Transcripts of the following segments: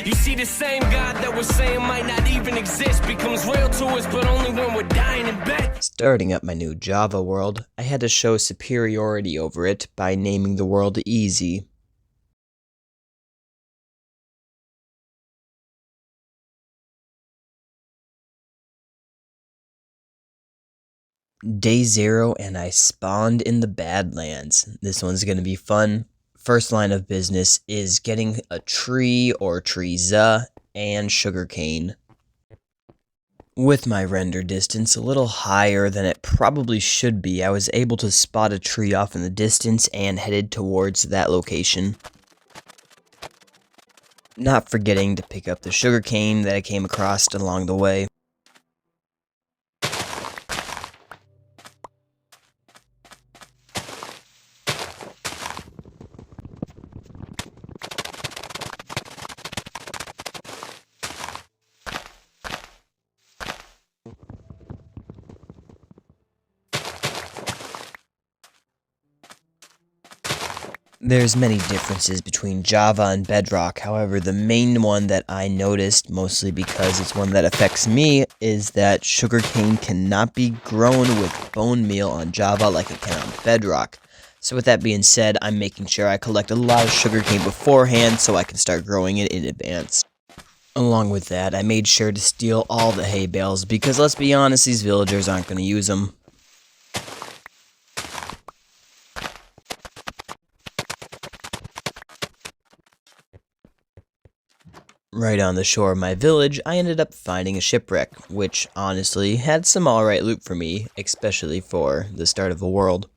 You see, the same God that we're saying might not even exist becomes real to us, but only when we're dying in bed. Starting up my new Java world, I had to show superiority over it by naming the world Easy. Day 0 and I spawned in the Badlands. This one's gonna be fun. First line of business is getting a tree or trees and sugarcane. With my render distance a little higher than it probably should be, I was able to spot a tree off in the distance and headed towards that location. Not forgetting to pick up the sugarcane that I came across along the way. There's many differences between Java and Bedrock, however the main one that I noticed, mostly because it's one that affects me, is that sugarcane cannot be grown with bone meal on Java like it can on Bedrock. So with that being said, I'm making sure I collect a lot of sugarcane beforehand so I can start growing it in advance. Along with that, I made sure to steal all the hay bales because let's be honest, these villagers aren't going to use them. Right on the shore of my village, I ended up finding a shipwreck, which honestly had some alright loot for me, especially for the start of the world.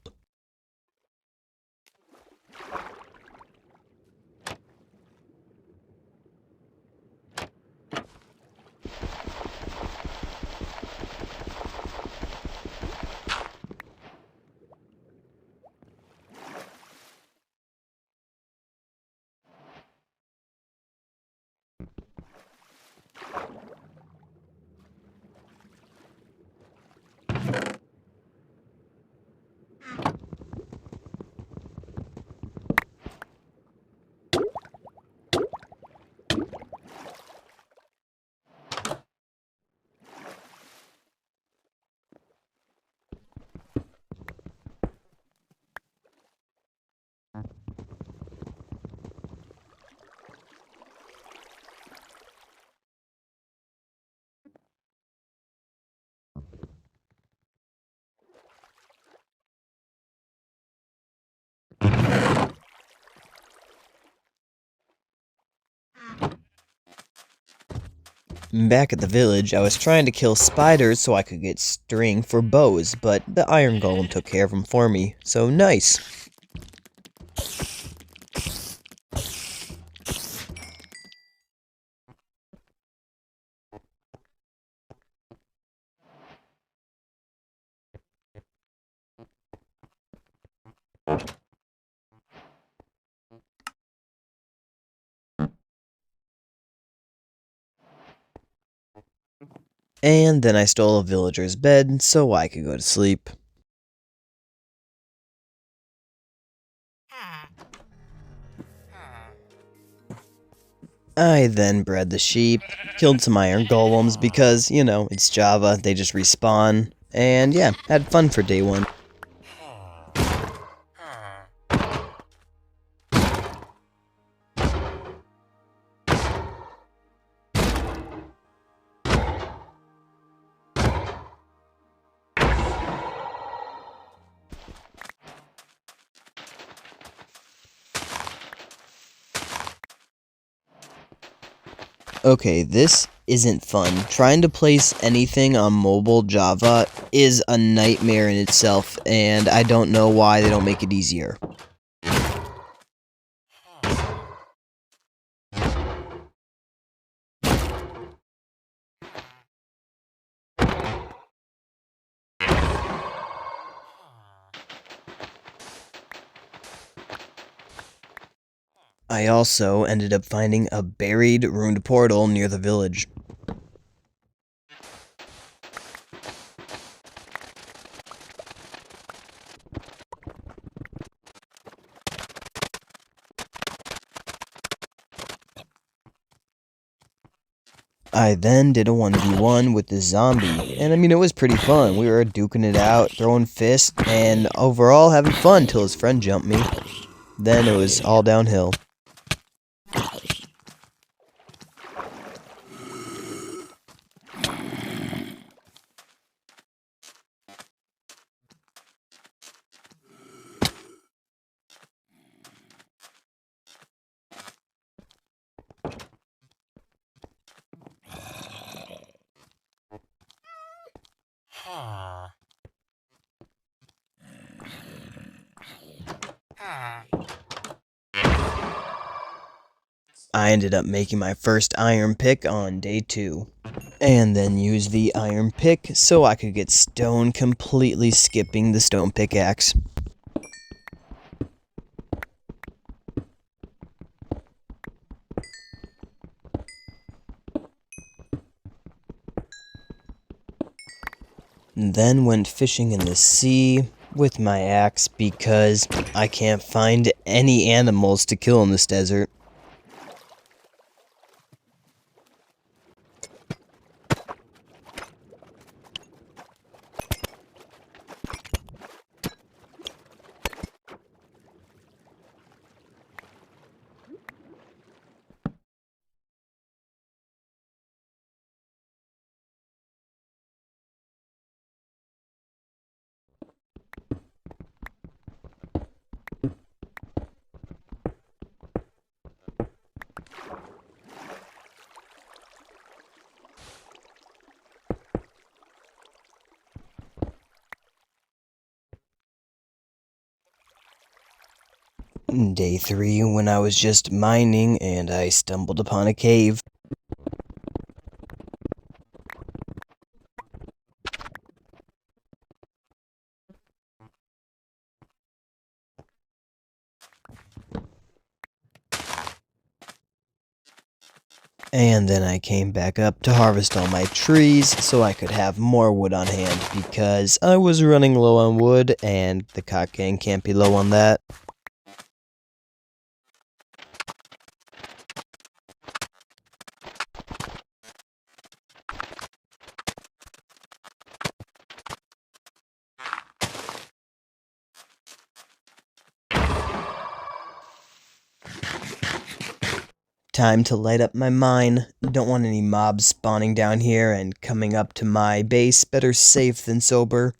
Back at the village, I was trying to kill spiders so I could get string for bows, but the iron golem took care of them for me, so nice. And then I stole a villager's bed so I could go to sleep. I then bred the sheep, killed some iron golems because, you know, it's Java, they just respawn, and yeah, had fun for day 1. Okay, this isn't fun. Trying to place anything on mobile Java is a nightmare in itself, and I don't know why they don't make it easier. I also ended up finding a buried ruined portal near the village. I then did a 1v1 with the zombie, and I mean, it was pretty fun. We were duking it out, throwing fists, and overall having fun till his friend jumped me. Then it was all downhill. I ended up making my first iron pick on day 2. And then used the iron pick so I could get stone, completely skipping the stone pickaxe. And then went fishing in the sea with my axe because I can't find any animals to kill in this desert. Day 3, when I was just mining and I stumbled upon a cave. And then I came back up to harvest all my trees so I could have more wood on hand because I was running low on wood and the Cock Gang can't be low on that. Time to light up my mine. Don't want any mobs spawning down here and coming up to my base. Better safe than sober.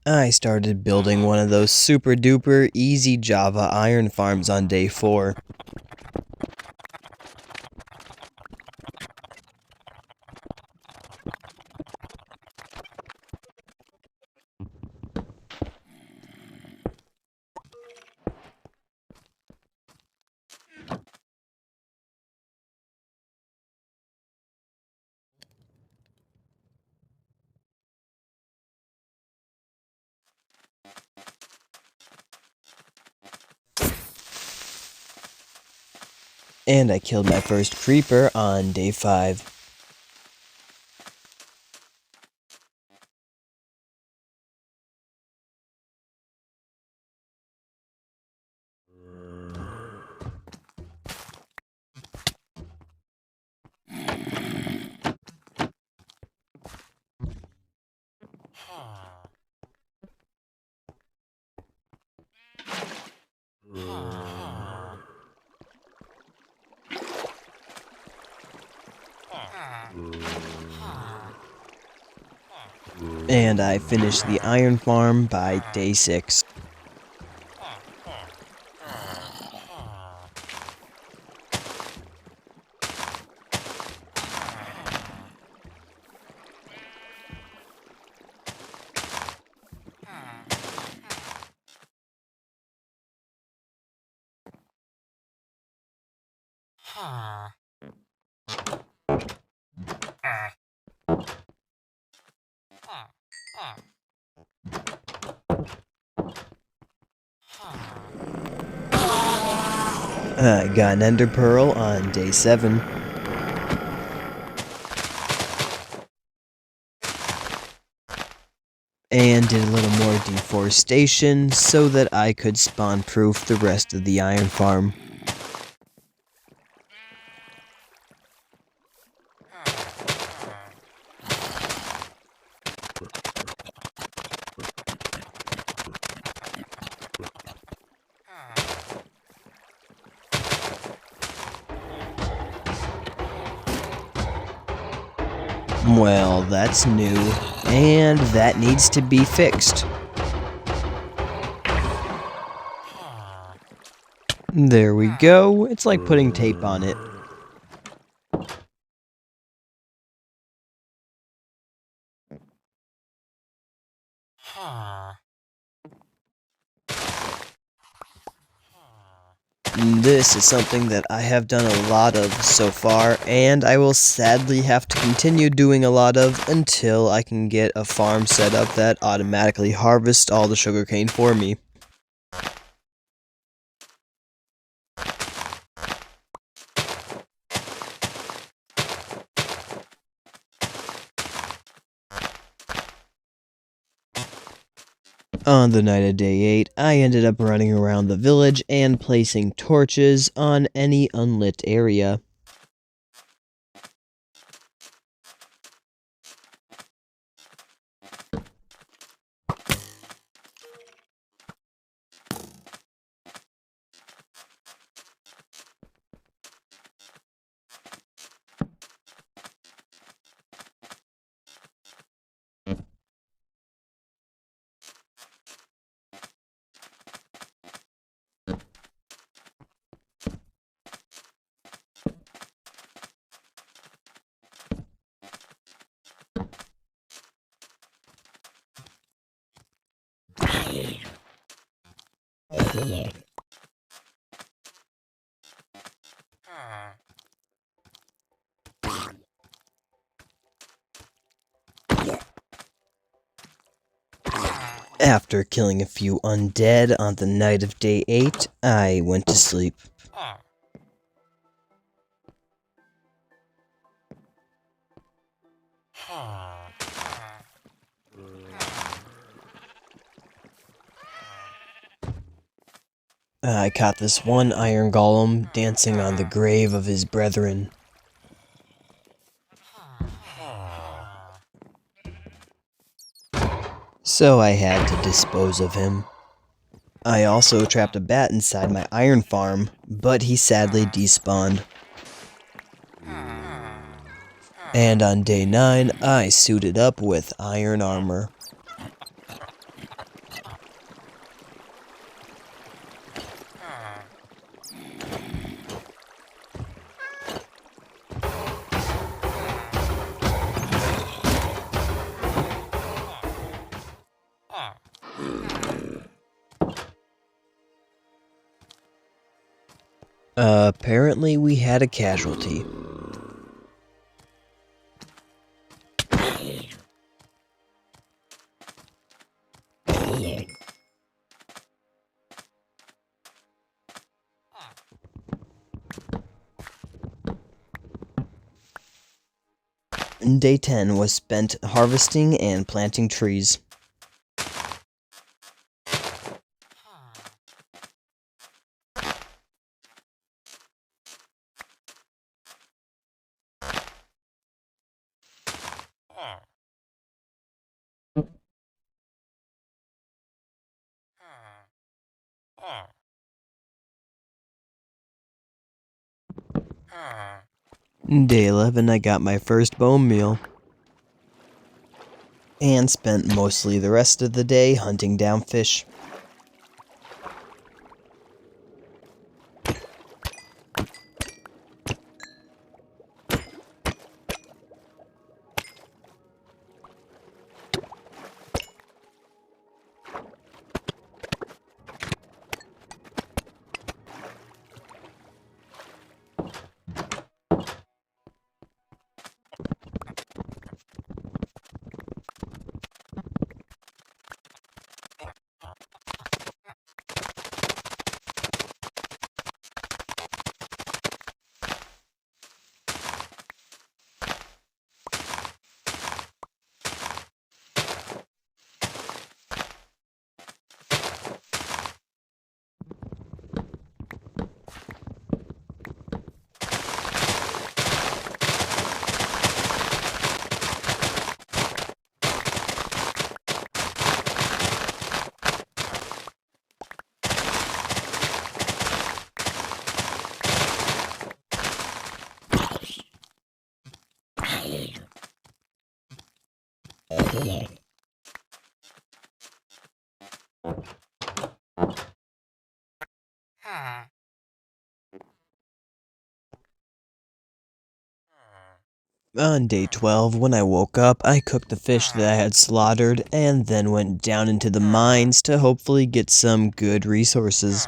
I started building one of those super duper easy Java iron farms on day 4. And I killed my first creeper on day 5. And I finished the iron farm by day 6. I got an ender pearl on day 7. And did a little more deforestation so that I could spawn proof the rest of the iron farm. Well, that's new, and that needs to be fixed. There we go. It's like putting tape on it. This is something that I have done a lot of so far, and I will sadly have to continue doing a lot of until I can get a farm set up that automatically harvests all the sugarcane for me. On the night of day 8, I ended up running around the village and placing torches on any unlit area. After killing a few undead on the night of day 8, I went to sleep. I caught this one iron golem dancing on the grave of his brethren. So I had to dispose of him. I also trapped a bat inside my iron farm, but he sadly despawned. And on day 9, I suited up with iron armor. Apparently we had a casualty. Day 10 was spent harvesting and planting trees. Day 11, I got my first bone meal. And spent mostly the rest of the day hunting down fish. On day 12, when I woke up, I cooked the fish that I had slaughtered and then went down into the mines to hopefully get some good resources.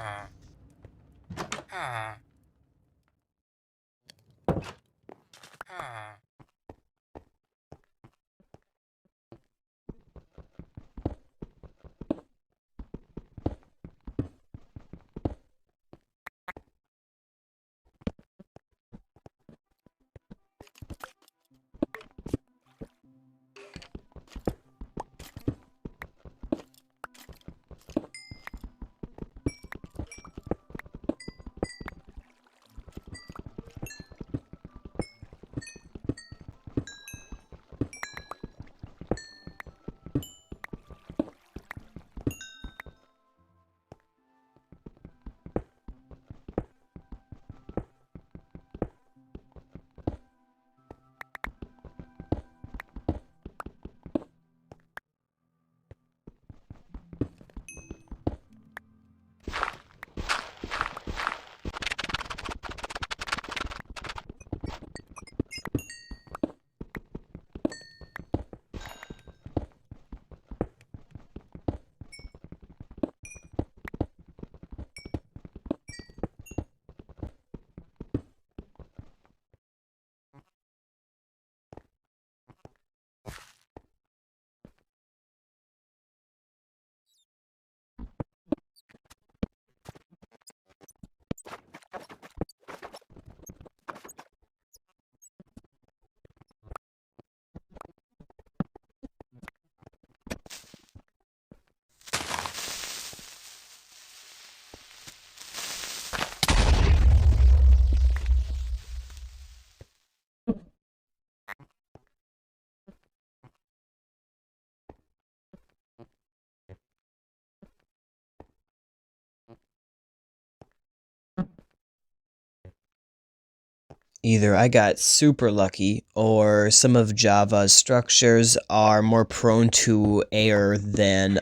Either I got super lucky, or some of Java's structures are more prone to error than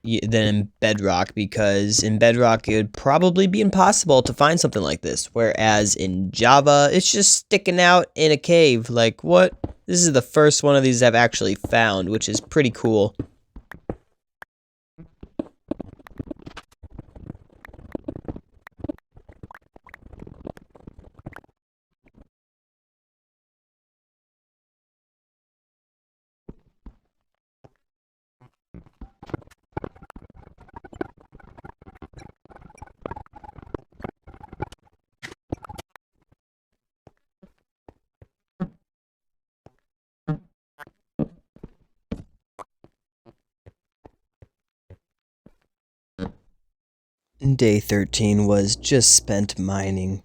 in Bedrock, because in Bedrock it would probably be impossible to find something like this, whereas in Java it's just sticking out in a cave. Like, what? This is the first one of these I've actually found, which is pretty cool. Day 13 was just spent mining.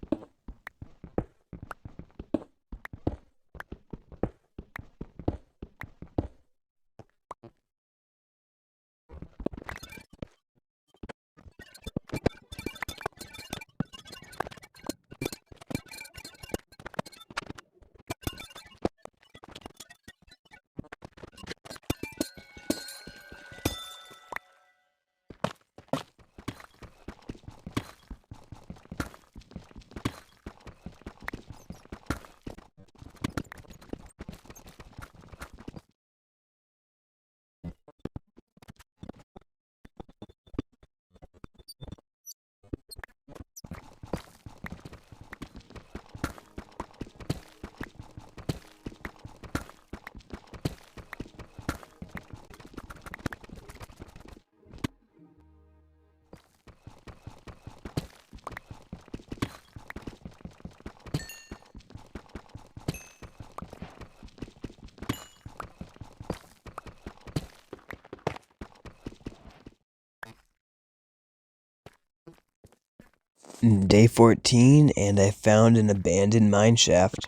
Day 14, and I found an abandoned mine shaft.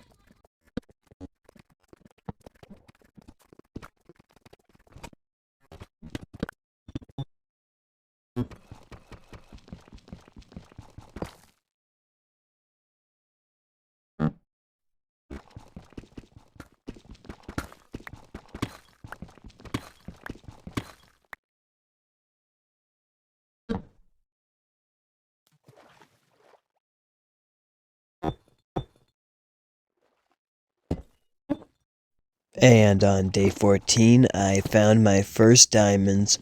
And on day 14, I found my first diamonds.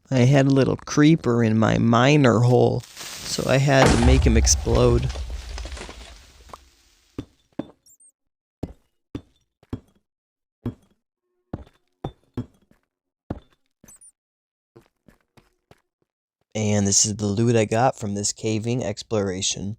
I had a little creeper in my miner hole, so I had to make him explode. And this is the loot I got from this caving exploration.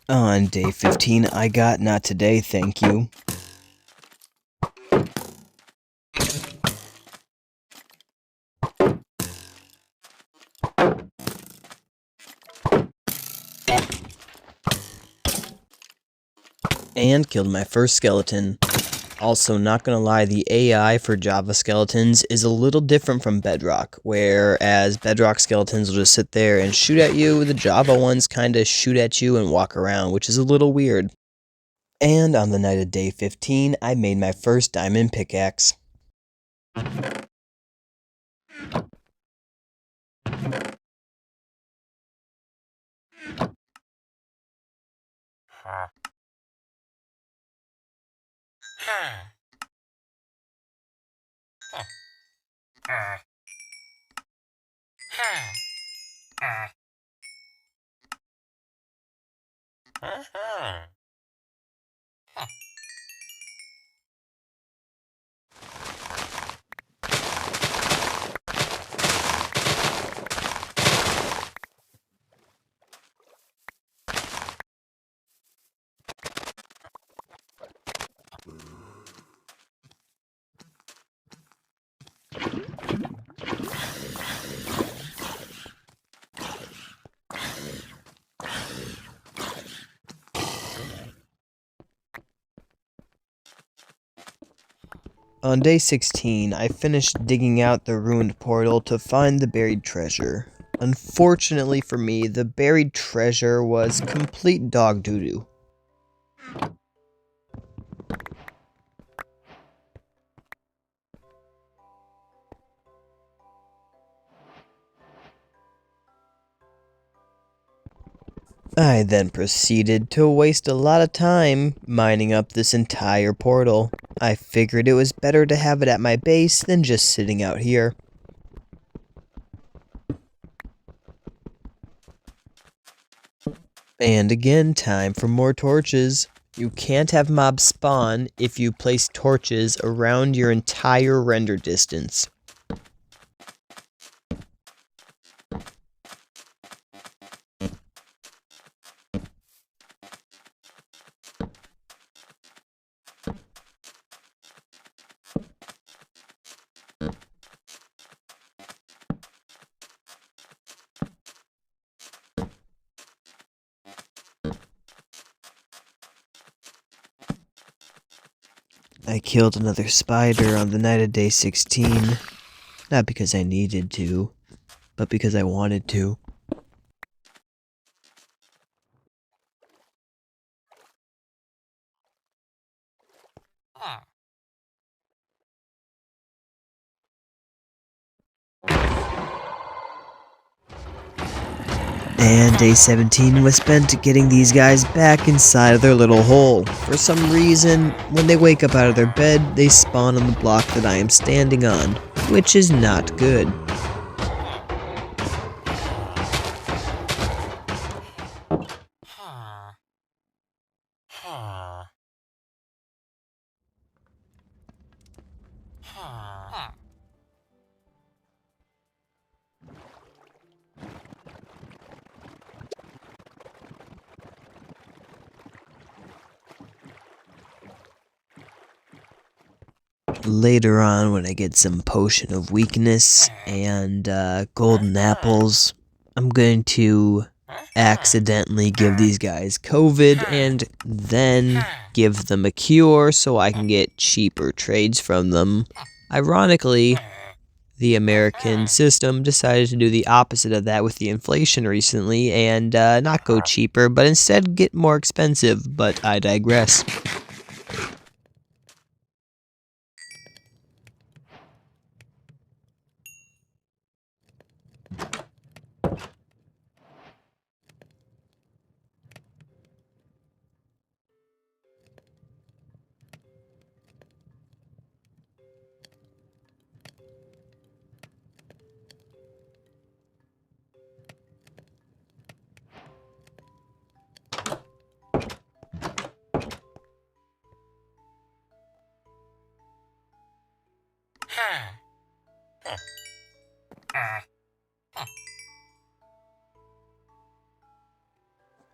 On day 15, I got not today, thank you. And killed my first skeleton. Also, not gonna lie, the AI for Java skeletons is a little different from Bedrock, whereas Bedrock skeletons will just sit there and shoot at you, the Java ones kinda shoot at you and walk around, which is a little weird. And on the night of day 15, I made my first diamond pickaxe. On day 16, I finished digging out the ruined portal to find the buried treasure. Unfortunately for me, the buried treasure was complete dog doo-doo. I then proceeded to waste a lot of time mining up this entire portal. I figured it was better to have it at my base than just sitting out here. And again, time for more torches. You can't have mobs spawn if you place torches around your entire render distance. I killed another spider on the night of day 16, not because I needed to, but because I wanted to. And day 17 was spent getting these guys back inside of their little hole. For some reason, when they wake up out of their bed, they spawn on the block that I am standing on, which is not good. later on when I get some potion of weakness and golden apples, I'm going to accidentally give these guys COVID and then give them a cure so I can get cheaper trades from them. Ironically, the American system decided to do the opposite of that with the inflation recently and not go cheaper, but instead get more expensive, but I digress.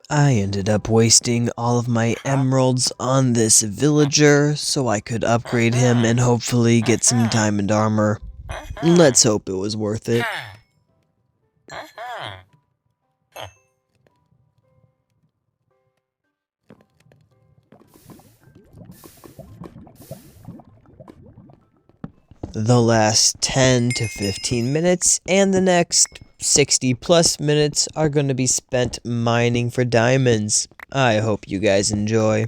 I ended up wasting all of my emeralds on this villager so I could upgrade him and hopefully get some diamond armor. Let's hope it was worth it. The last 10 to 15 minutes and the next 60 plus minutes are going to be spent mining for diamonds. I hope you guys enjoy.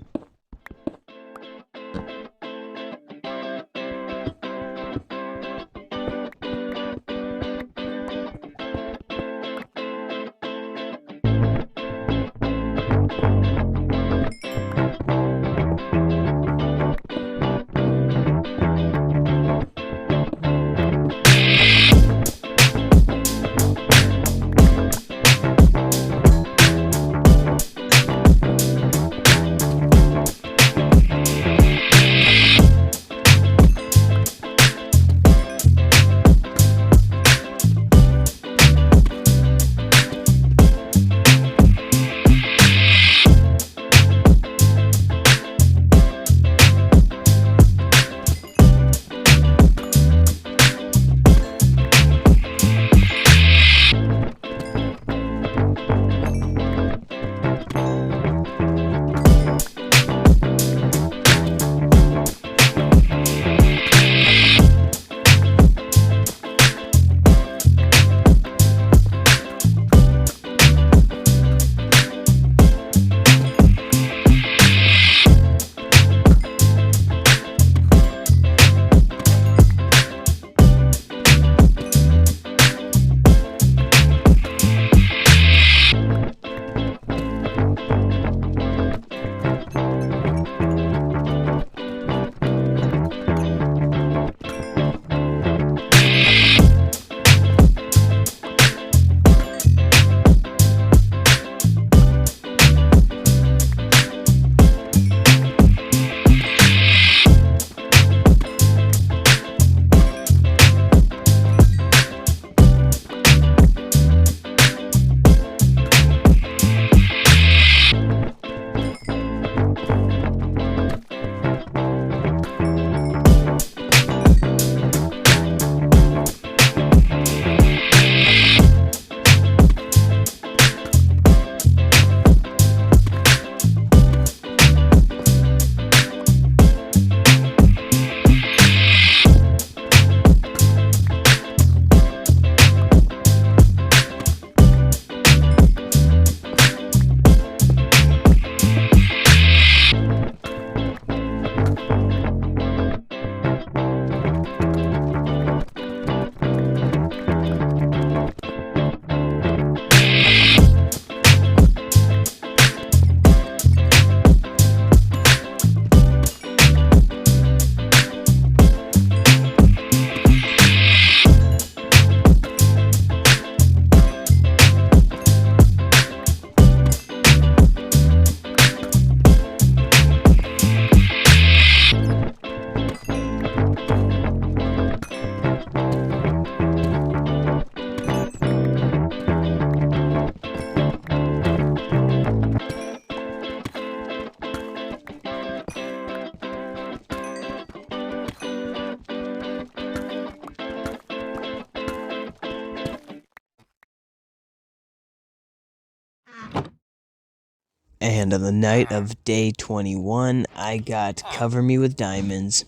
And on the night of day 21, I got Cover Me With Diamonds.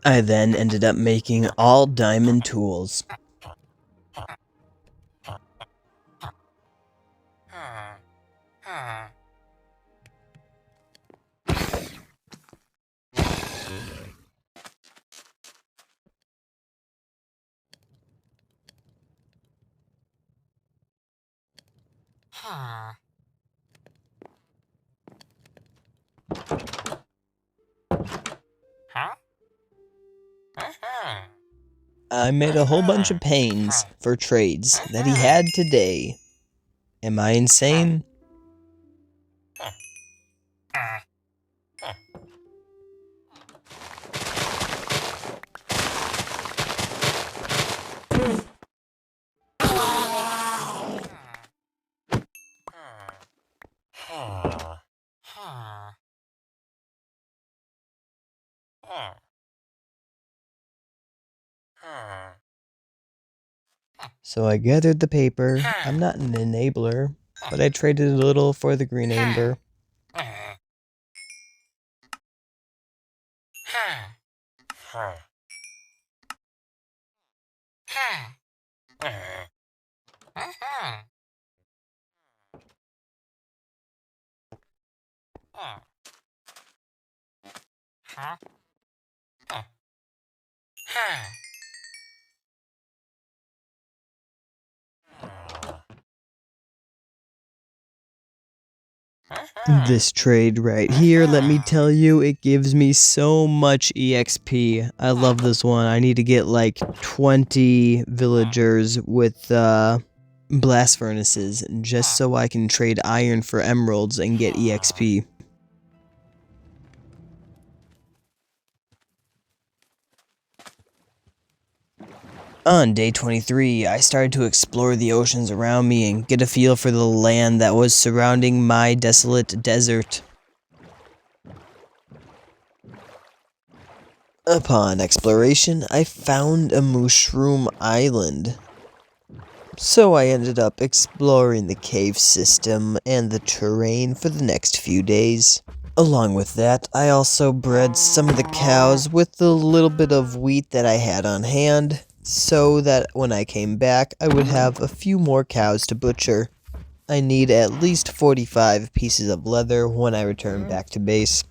I then ended up making all diamond tools. I made a whole bunch of panes for trades that he had today. Am I insane? So I gathered the paper. I'm not an enabler, but I traded a little for the green amber. This trade right here, let me tell you, it gives me so much EXP. I love this one. I need to get like 20 villagers with blast furnaces just so I can trade iron for emeralds and get EXP. On day 23, I started to explore the oceans around me and get a feel for the land that was surrounding my desolate desert. Upon exploration, I found a mushroom island. So I ended up exploring the cave system and the terrain for the next few days. Along with that, I also bred some of the cows with the little bit of wheat that I had on hand, so that when I came back, I would have a few more cows to butcher. I need at least 45 pieces of leather when I return back to base.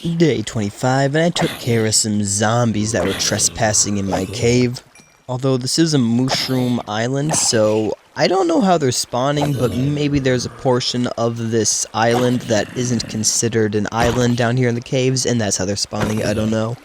Day 25, and I took care of some zombies that were trespassing in my cave. Although this is a mushroom island, so I don't know how they're spawning, but maybe there's a portion of this island that isn't considered an island down here in the caves, and that's how they're spawning. I don't know.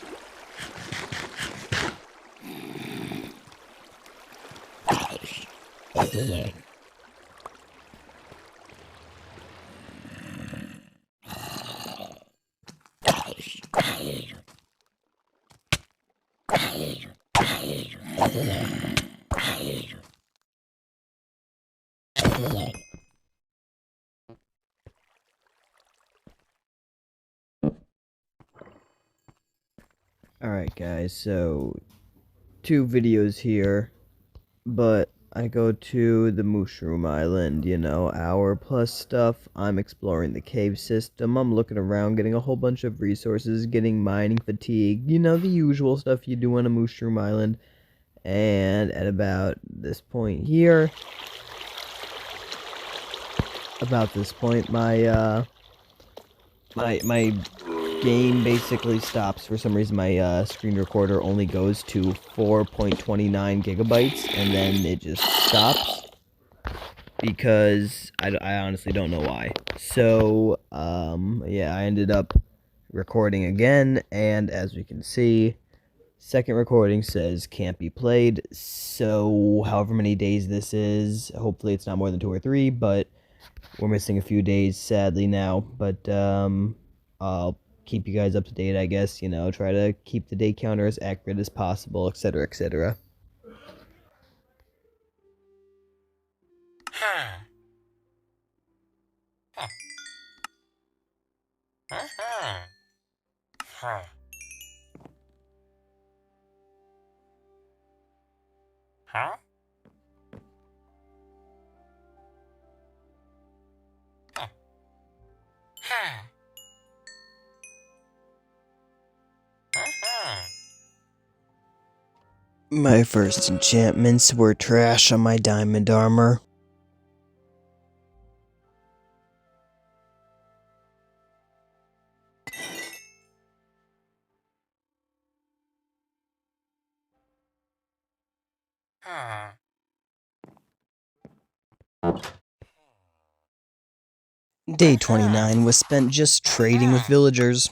Alright guys, so 2 videos here, but I go to the Mushroom Island, you know, hour plus stuff. I'm exploring the cave system, I'm looking around, getting a whole bunch of resources, getting mining fatigue, you know, the usual stuff you do on a Mushroom Island. And at about this point here, my game basically stops. For some reason my screen recorder only goes to 4.29 gigabytes and then it just stops because I honestly don't know why. So yeah, I ended up recording again, and as we can see, second recording says can't be played. So however many days this is, hopefully it's not more than 2 or 3, but we're missing a few days, sadly, now. But I'll keep you guys up to date, I guess. You know, try to keep the day counter as accurate as possible, etc., etc. My first enchantments were trash on my diamond armor. Day 29 was spent just trading with villagers.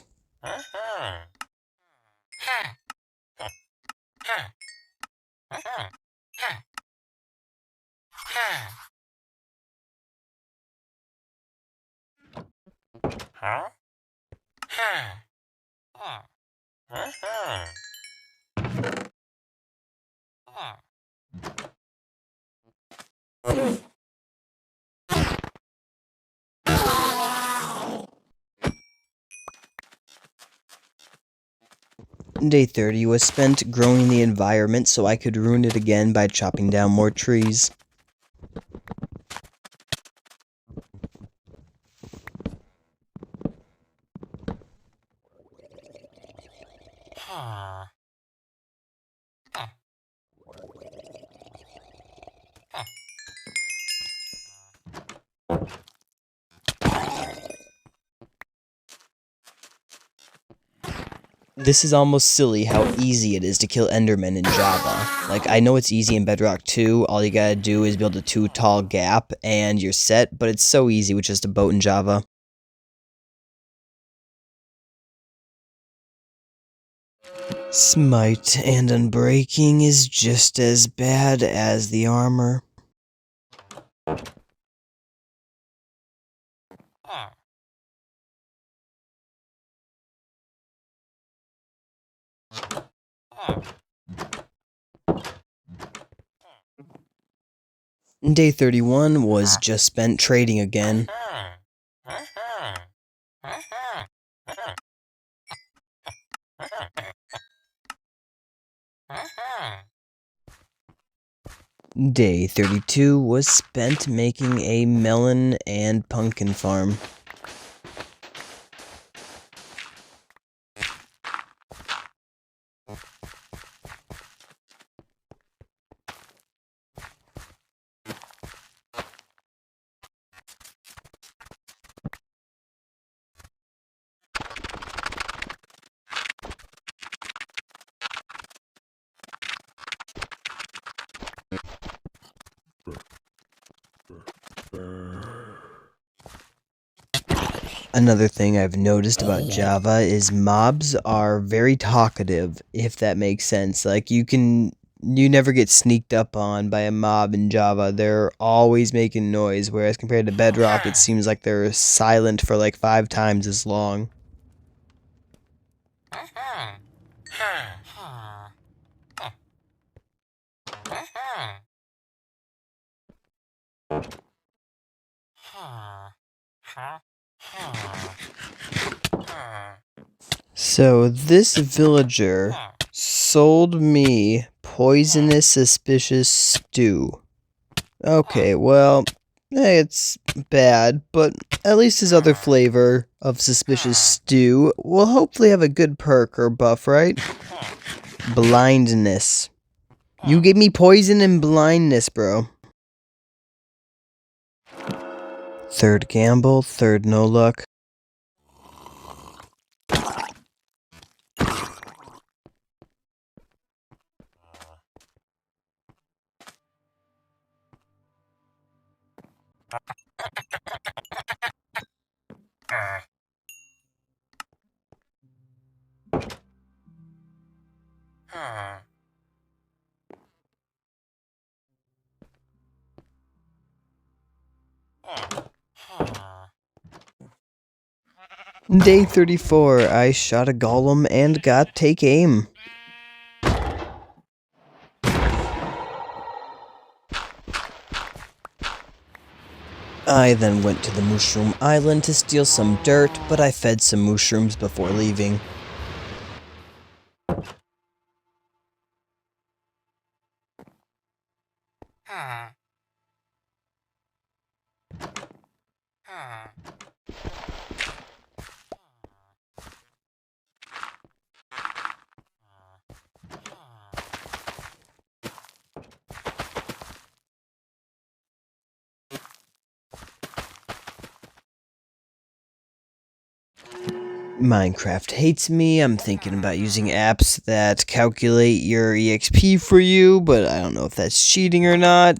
Day 30 was spent growing the environment so I could ruin it again by chopping down more trees. This is almost silly how easy it is to kill Endermen in Java. Like, I know it's easy in Bedrock 2, all you gotta do is build a 2 tall gap and you're set, but it's so easy with just a boat in Java. Smite and Unbreaking is just as bad as the armor. Day 31 was just spent trading again. Day 32 was spent making a melon and pumpkin farm. Another thing I've noticed about Java is mobs are very talkative, if that makes sense. Like you never get sneaked up on by a mob in Java. They're always making noise, whereas compared to Bedrock, it seems like they're silent for like 5 times as long. So this villager sold me poisonous suspicious stew. Okay, well, it's bad, but at least his other flavor of suspicious stew will hopefully have a good perk or buff, right? Blindness. You gave me poison and blindness, bro. Third gamble, third no luck. Day 34, I shot a golem and got take aim. I then went to the Mushroom Island to steal some dirt, but I fed some mushrooms before leaving. Minecraft hates me. I'm thinking about using apps that calculate your EXP for you, but I don't know if that's cheating or not.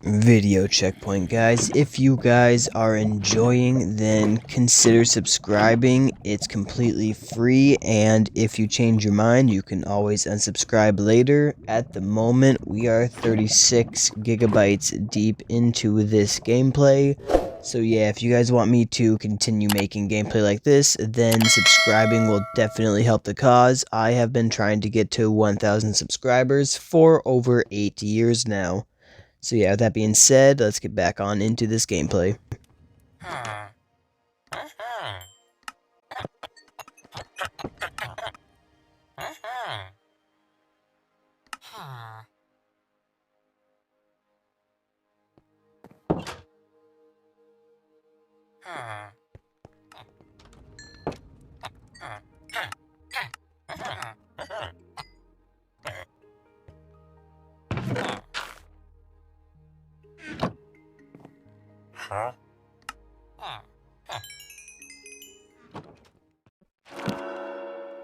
Video checkpoint, guys. If you guys are enjoying, then consider subscribing. It's completely free, and if you change your mind, you can always unsubscribe later. At the moment, we are 36 gigabytes deep into this gameplay. So yeah, if you guys want me to continue making gameplay like this, then subscribing will definitely help the cause. I have been trying to get to 1,000 subscribers for over 8 years now. So yeah, with that being said, let's get back on into this gameplay.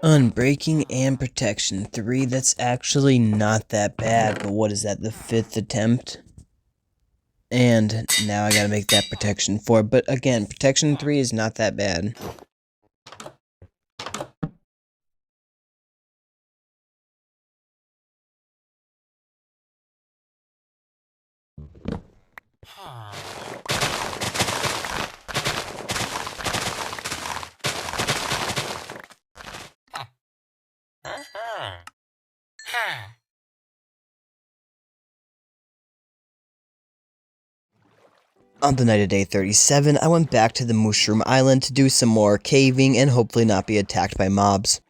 Unbreaking and Protection 3, that's actually not that bad, but what is that, the 5th attempt? And now I gotta make that Protection 4, but again, Protection 3 is not that bad. On the night of day 37, I went back to the Mushroom Island to do some more caving and hopefully not be attacked by mobs.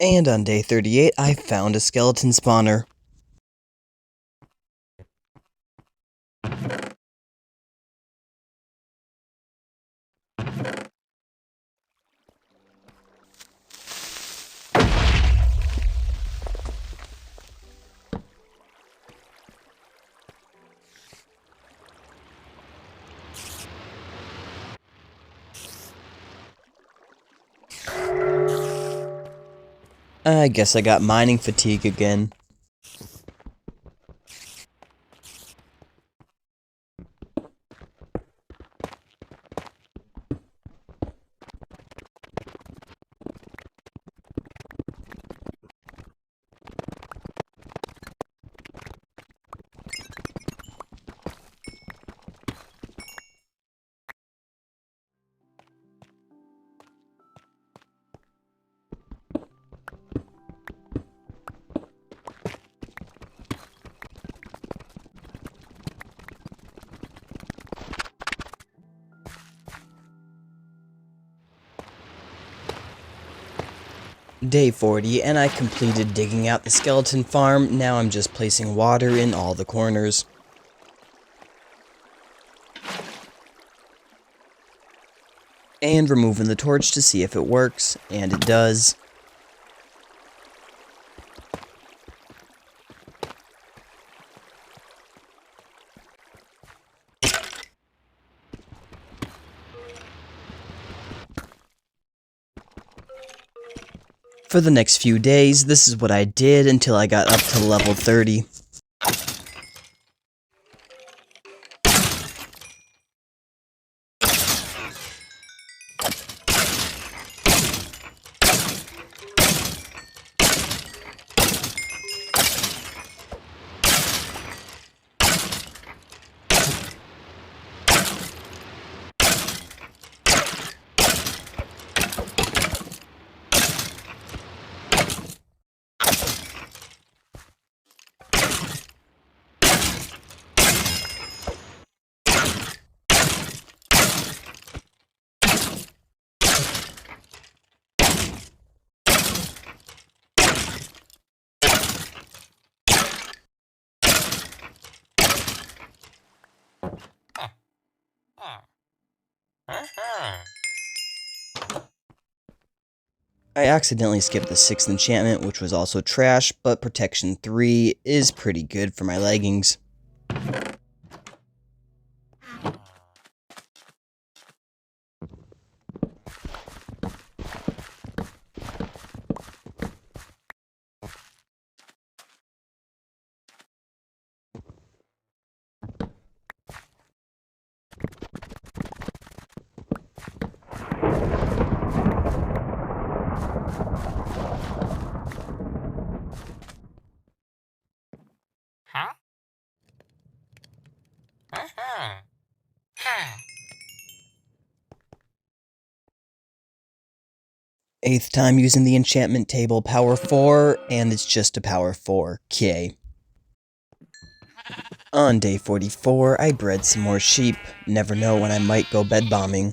And on day 38, I found a skeleton spawner. I guess I got mining fatigue again. Day 40, and I completed digging out the skeleton farm. Now I'm just placing water in all the corners. And removing the torch to see if it works, and it does. For the next few days, this is what I did until I got up to level 30. I accidentally skipped the 6th enchantment, which was also trash, but Protection 3 is pretty good for my leggings. Eighth time using the enchantment table, power 4, and it's just a power 4, K. On day 44, I bred some more sheep. Never know when I might go bed bombing.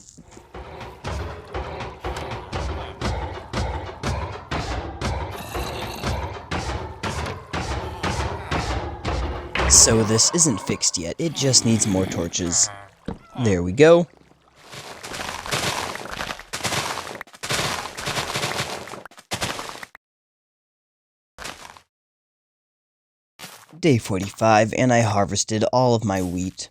So this isn't fixed yet, it just needs more torches. There we go. Day 45, and I harvested all of my wheat.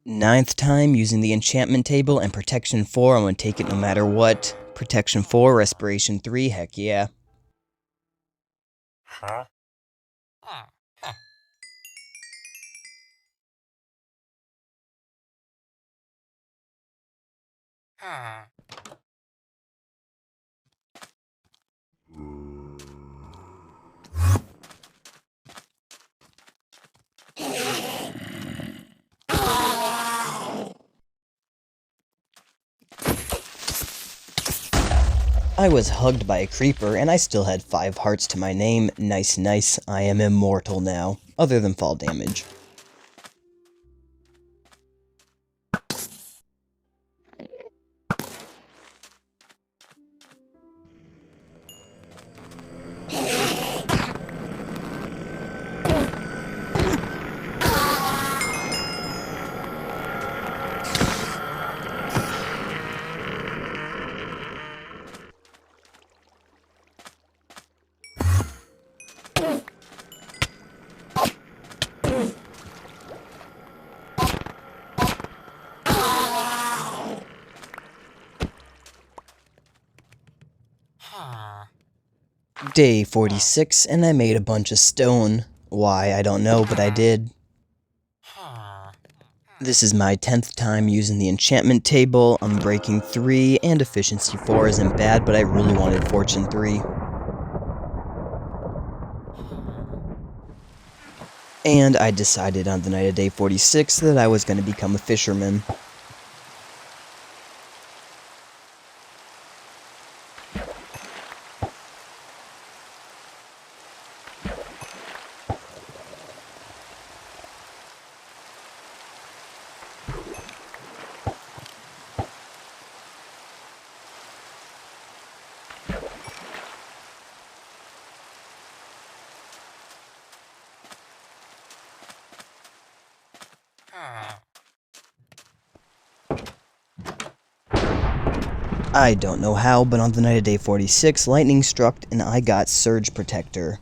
Ninth time using the enchantment table and protection 4, I'm gonna take it no matter what. Protection 4, respiration 3, heck yeah. I was hugged by a creeper, and I still had 5 hearts to my name. Nice, nice. I am immortal now, other than fall damage. Day 46, and I made a bunch of stone. Why, I don't know, but I did. This is my 10th time using the enchantment table. Unbreaking 3 and efficiency 4 isn't bad, but I really wanted fortune 3. And I decided on the night of day 46 that I was going to become a fisherman. I don't know how, but on the night of day 46, lightning struck and I got Surge Protector.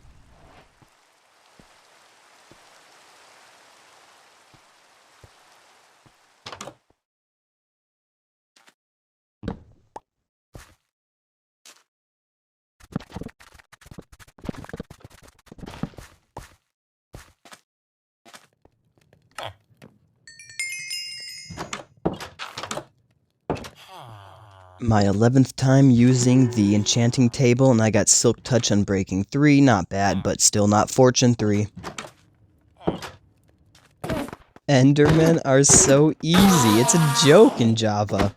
My 11th time using the enchanting table, and I got Silk Touch Unbreaking 3, not bad, but still not Fortune 3. Endermen are so easy, it's a joke in Java.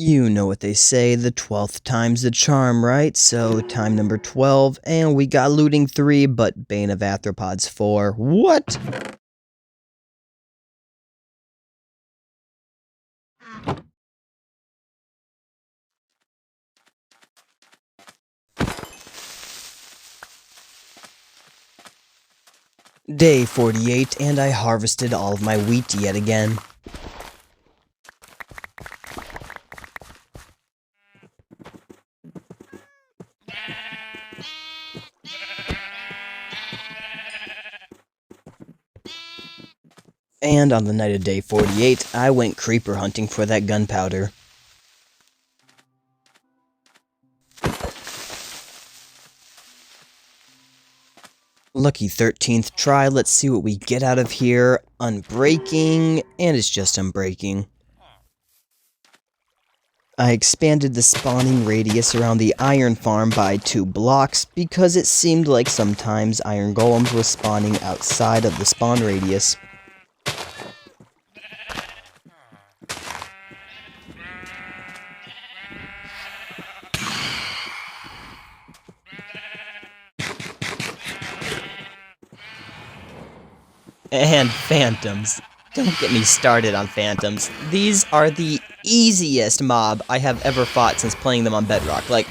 You know what they say, the 12th time's the charm, right? So, time number 12, and we got Looting 3, but Bane of Arthropods 4. What? Day 48, and I harvested all of my wheat yet again. And on the night of day 48, I went creeper hunting for that gunpowder. Lucky 13th try, let's see what we get out of here. Unbreaking, and it's just unbreaking. I expanded the spawning radius around the iron farm by 2 blocks because it seemed like sometimes iron golems were spawning outside of the spawn radius. And phantoms. Don't get me started on phantoms. These are the easiest mob I have ever fought since playing them on Bedrock. Like,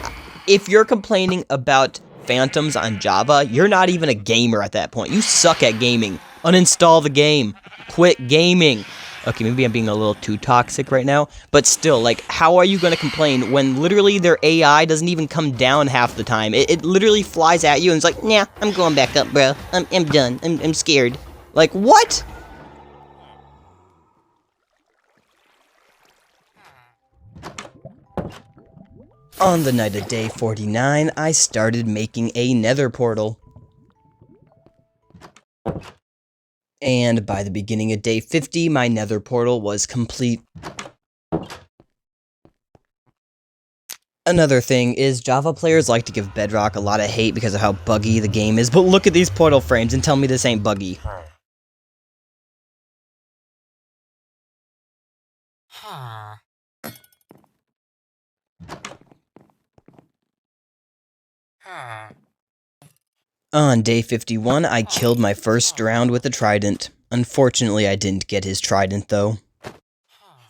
if you're complaining about phantoms on Java, you're not even a gamer at that point. You suck at gaming. Uninstall the game. Quit gaming. Okay, maybe I'm being a little too toxic right now, but still, like, how are you going to complain when literally their AI doesn't even come down half the time? It literally flies at you and it's like, nah, I'm going back up, bro. I'm done. I'm scared. Like, what? On the night of day 49, I started making a nether portal. And by the beginning of day 50, my nether portal was complete. Another thing is Java players like to give Bedrock a lot of hate because of how buggy the game is, but look at these portal frames and tell me this ain't buggy. On day 51, I killed my first round with a trident. Unfortunately, I didn't get his trident though.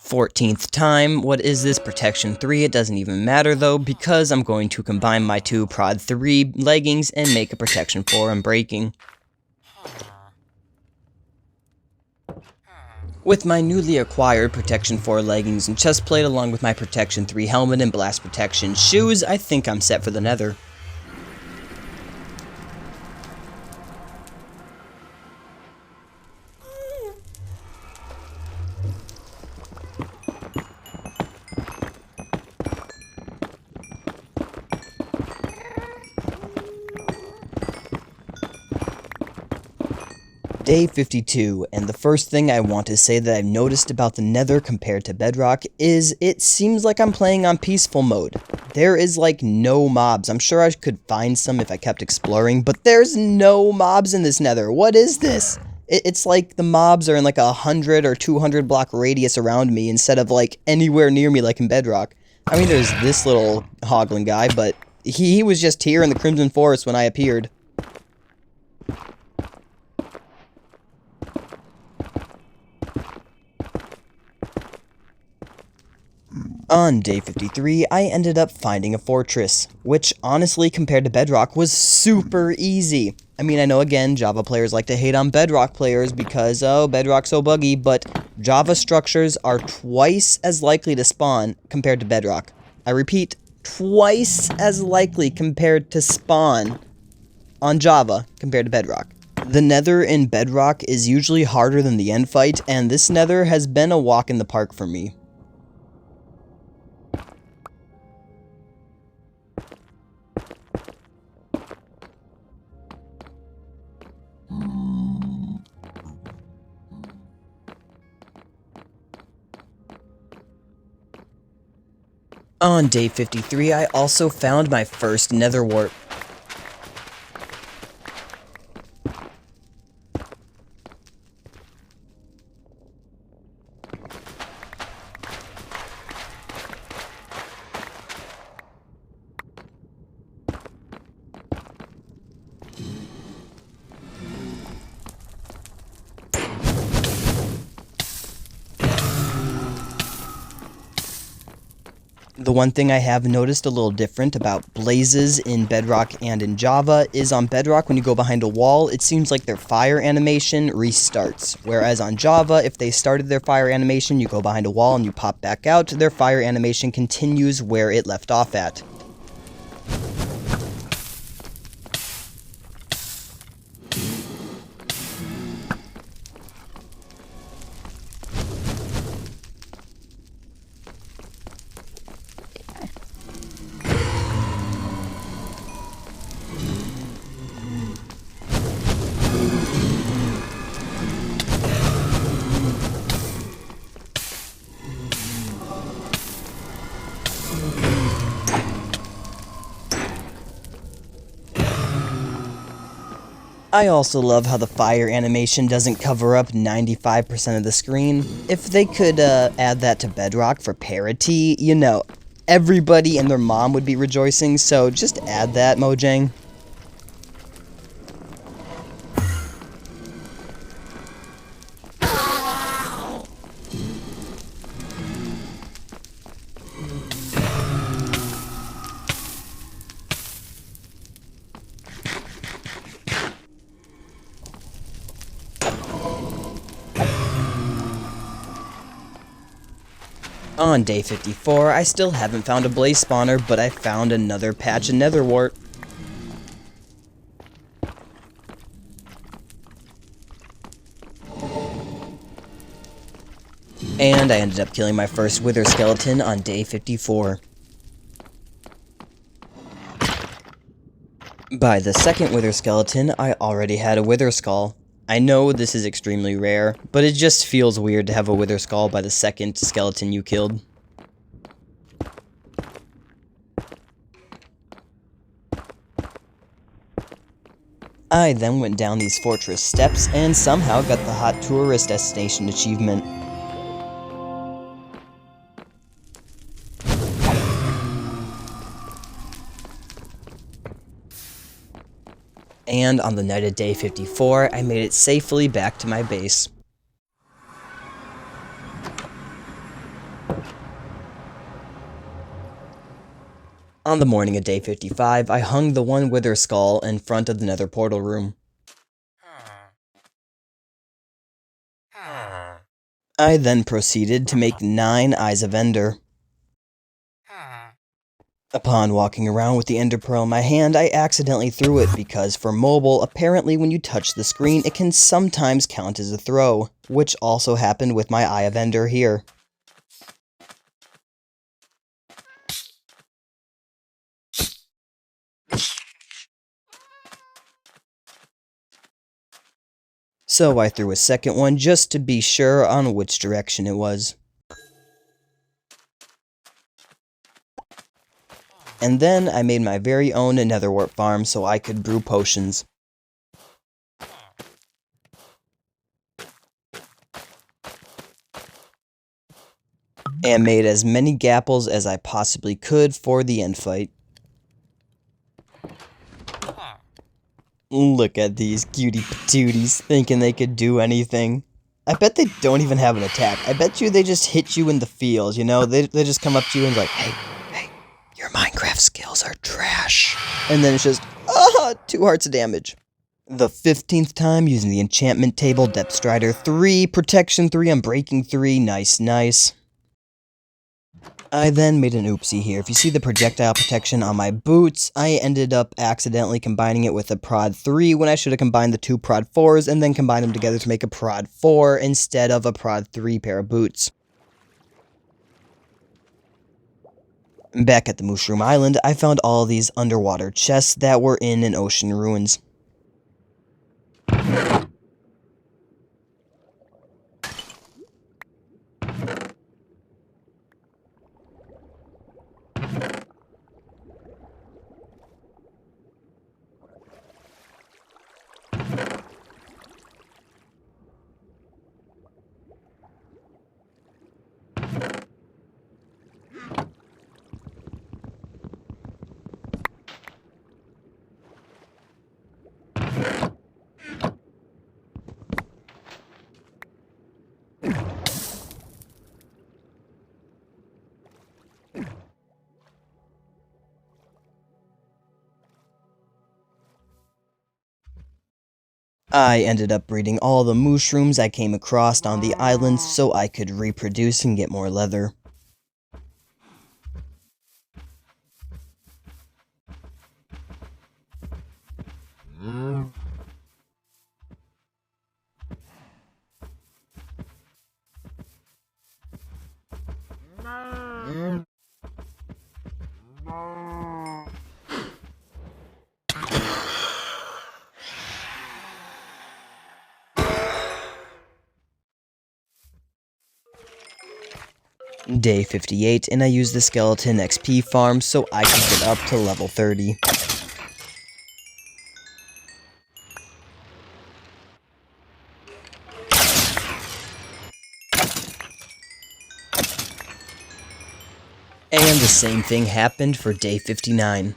14th time, what is this, protection 3, it doesn't even matter though, because I'm going to combine my two prod 3 leggings and make a protection 4 unbreaking. With my newly acquired protection 4 leggings and chestplate along with my protection 3 helmet and blast protection shoes, I think I'm set for the nether. Day 52, and the first thing I want to say that I've noticed about the nether compared to Bedrock is it seems like I'm playing on peaceful mode. There is like no mobs. I'm sure I could find some if I kept exploring, but there's no mobs in this nether. What is this? It's like the mobs are in like 100 or 200 block radius around me instead of like anywhere near me like in Bedrock. I mean, there's this little hoglin guy, but he was just here in the Crimson Forest when I appeared. On day 53, I ended up finding a fortress, which honestly compared to Bedrock was super easy. I mean, I know again, Java players like to hate on Bedrock players because, oh, Bedrock's so buggy, but Java structures are twice as likely to spawn compared to Bedrock. I repeat, twice as likely compared to spawn on Java compared to Bedrock. The nether in Bedrock is usually harder than the end fight, and this nether has been a walk in the park for me. On day 53, I also found my first nether wart. The one thing I have noticed a little different about blazes in Bedrock and in Java is on Bedrock when you go behind a wall, it seems like their fire animation restarts. Whereas on Java, if they started their fire animation, you go behind a wall and you pop back out, their fire animation continues where it left off at. I also love how the fire animation doesn't cover up 95% of the screen. If they could add that to Bedrock for parity, you know, everybody and their mom would be rejoicing, so just add that, Mojang. On day 54, I still haven't found a blaze spawner, but I found another patch of nether wart. And I ended up killing my first wither skeleton on day 54. By the second wither skeleton, I already had a wither skull. I know this is extremely rare, but it just feels weird to have a wither skull by the second skeleton you killed. I then went down these fortress steps and somehow got the hot tourist destination achievement. And on the night of day 54, I made it safely back to my base. On the morning of day 55, I hung the one wither skull in front of the nether portal room. I then proceeded to make 9 Eyes of Ender. Upon walking around with the ender pearl in my hand, I accidentally threw it because for mobile, apparently when you touch the screen, it can sometimes count as a throw, which also happened with my Eye of Ender here. So I threw a second one just to be sure on which direction it was. And then I made my very own nether wart farm so I could brew potions. And made as many gapples as I possibly could for the end fight. Look at these cutie patooties thinking they could do anything. I bet they don't even have an attack. I bet you they just hit you in the field, you know? They just come up to you and like, hey, your Minecraft skills are trash. And then it's just, 2 hearts of damage. The 15th time using the enchantment table, Depth Strider 3, Protection 3, Unbreaking 3, nice. I then made an oopsie here. If you see the projectile protection on my boots, I ended up accidentally combining it with a prod 3 when I should have combined the 2 prod 4s and then combined them together to make a prod 4 instead of a prod 3 pair of boots. Back at the Mushroom Island, I found all these underwater chests that were in an ocean ruins. I ended up breeding all the mushrooms I came across on the island so I could reproduce and get more leather. Day 58, and I used the skeleton XP farm so I could get up to level 30. And the same thing happened for day 59.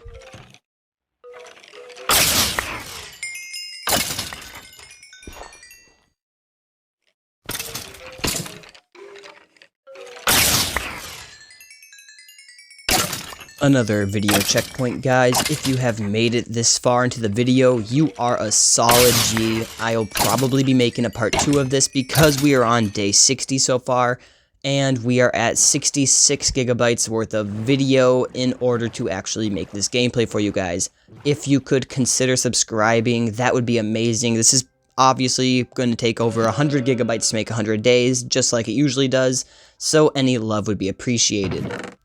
Another video checkpoint, guys. If you have made it this far into the video, you are a solid G. I'll probably be making a part 2 of this because we are on day 60 so far. And we are at 66 gigabytes worth of video in order to actually make this gameplay for you guys. If you could consider subscribing, that would be amazing. This is obviously going to take over 100 gigabytes to make 100 days, just like it usually does, so any love would be appreciated.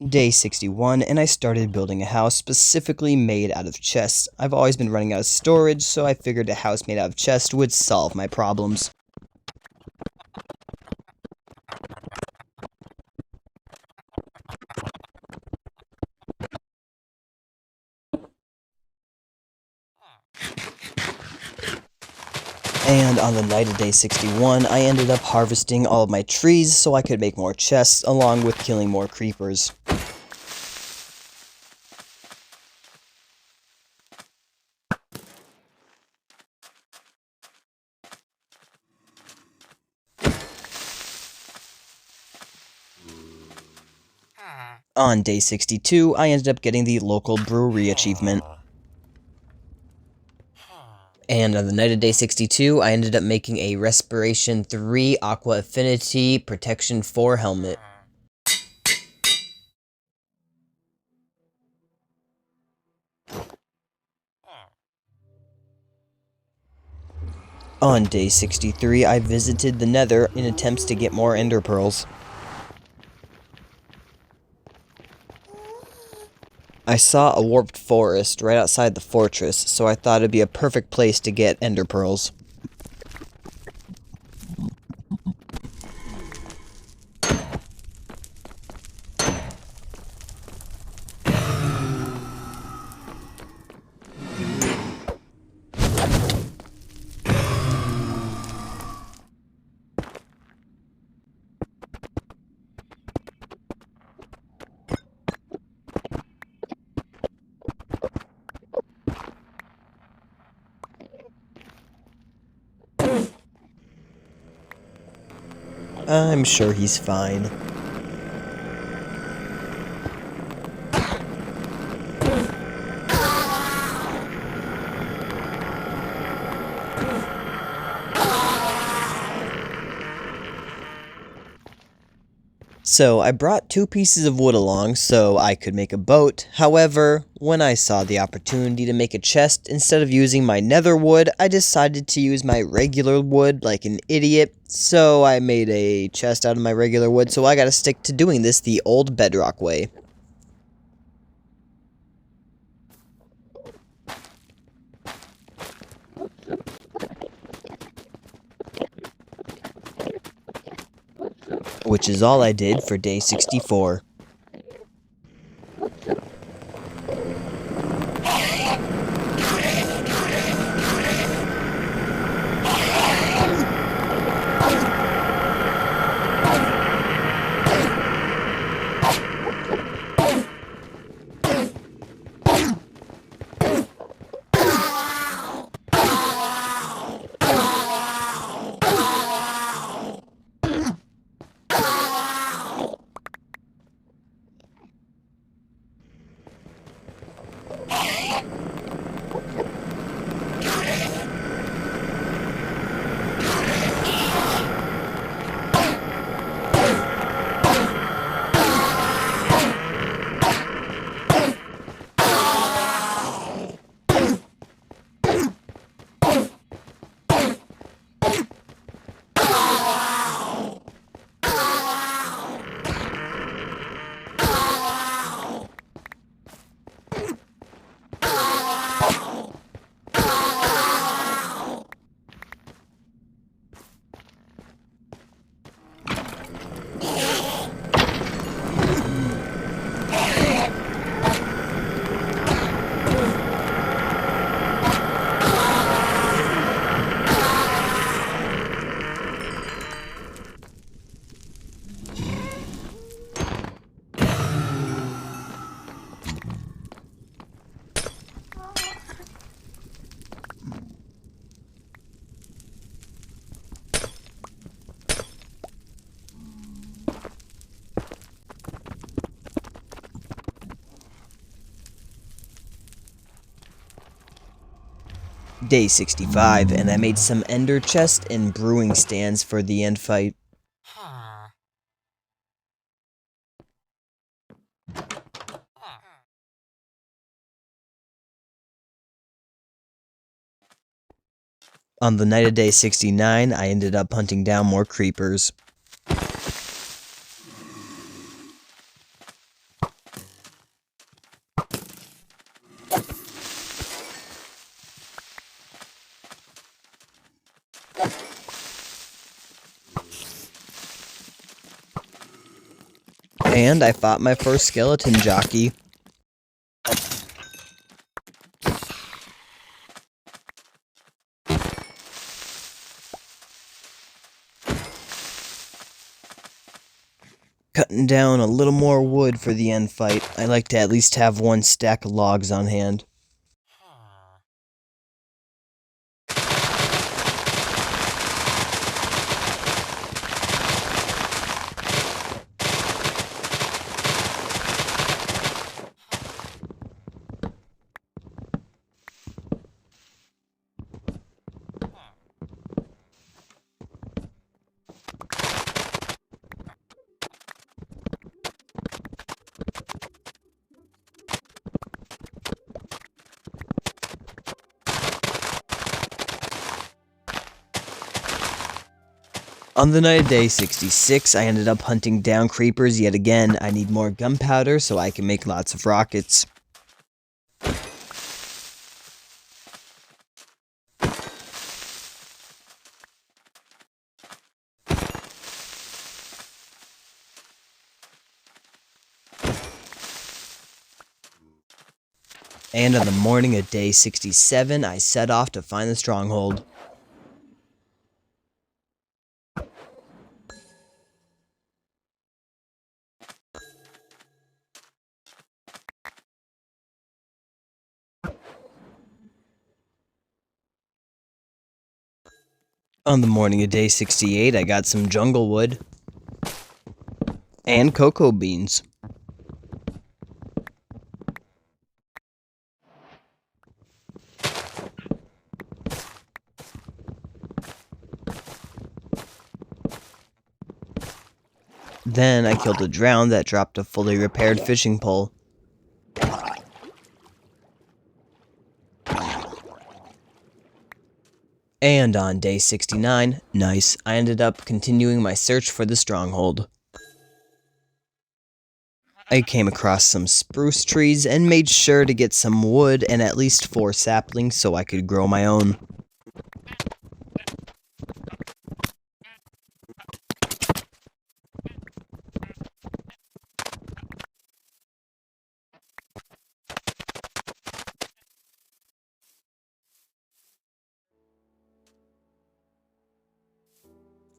Day 61, and I started building a house specifically made out of chests. I've always been running out of storage, so I figured a house made out of chests would solve my problems. And on the night of day 61, I ended up harvesting all of my trees so I could make more chests, along with killing more creepers. On day 62, I ended up getting the local brewery achievement. And on the night of day 62, I ended up making a Respiration 3 Aqua Affinity Protection 4 helmet. On day 63, I visited the Nether in attempts to get more Ender Pearls. I saw a warped forest right outside the fortress, so I thought it'd be a perfect place to get Ender Pearls. I'm sure he's fine. So I brought 2 pieces of wood along so I could make a boat. However, when I saw the opportunity to make a chest, instead of using my nether wood, I decided to use my regular wood like an idiot. So I made a chest out of my regular wood, so I gotta stick to doing this the old bedrock way. Which is all I did for day 64. Day 65, and I made some ender chest and brewing stands for the end fight. On the night of day 69, I ended up hunting down more creepers. And I fought my first skeleton jockey. Cutting down a little more wood for the end fight. I like to at least have one stack of logs on hand. On the night of day 66, I ended up hunting down creepers yet again. I need more gunpowder so I can make lots of rockets. And on the morning of day 67, I set off to find the stronghold. On the morning of day 68, I got some jungle wood and cocoa beans. Then I killed a drown that dropped a fully repaired fishing pole. And on day 69, nice, I ended up continuing my search for the stronghold. I came across some spruce trees and made sure to get some wood and at least 4 saplings so I could grow my own.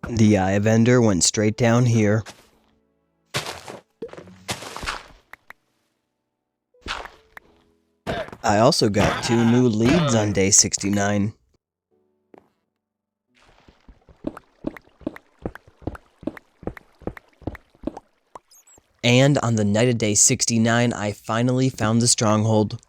The Eye of Ender went straight down here. I also got 2 new leads on day 69. And on the night of day 69, I finally found the stronghold.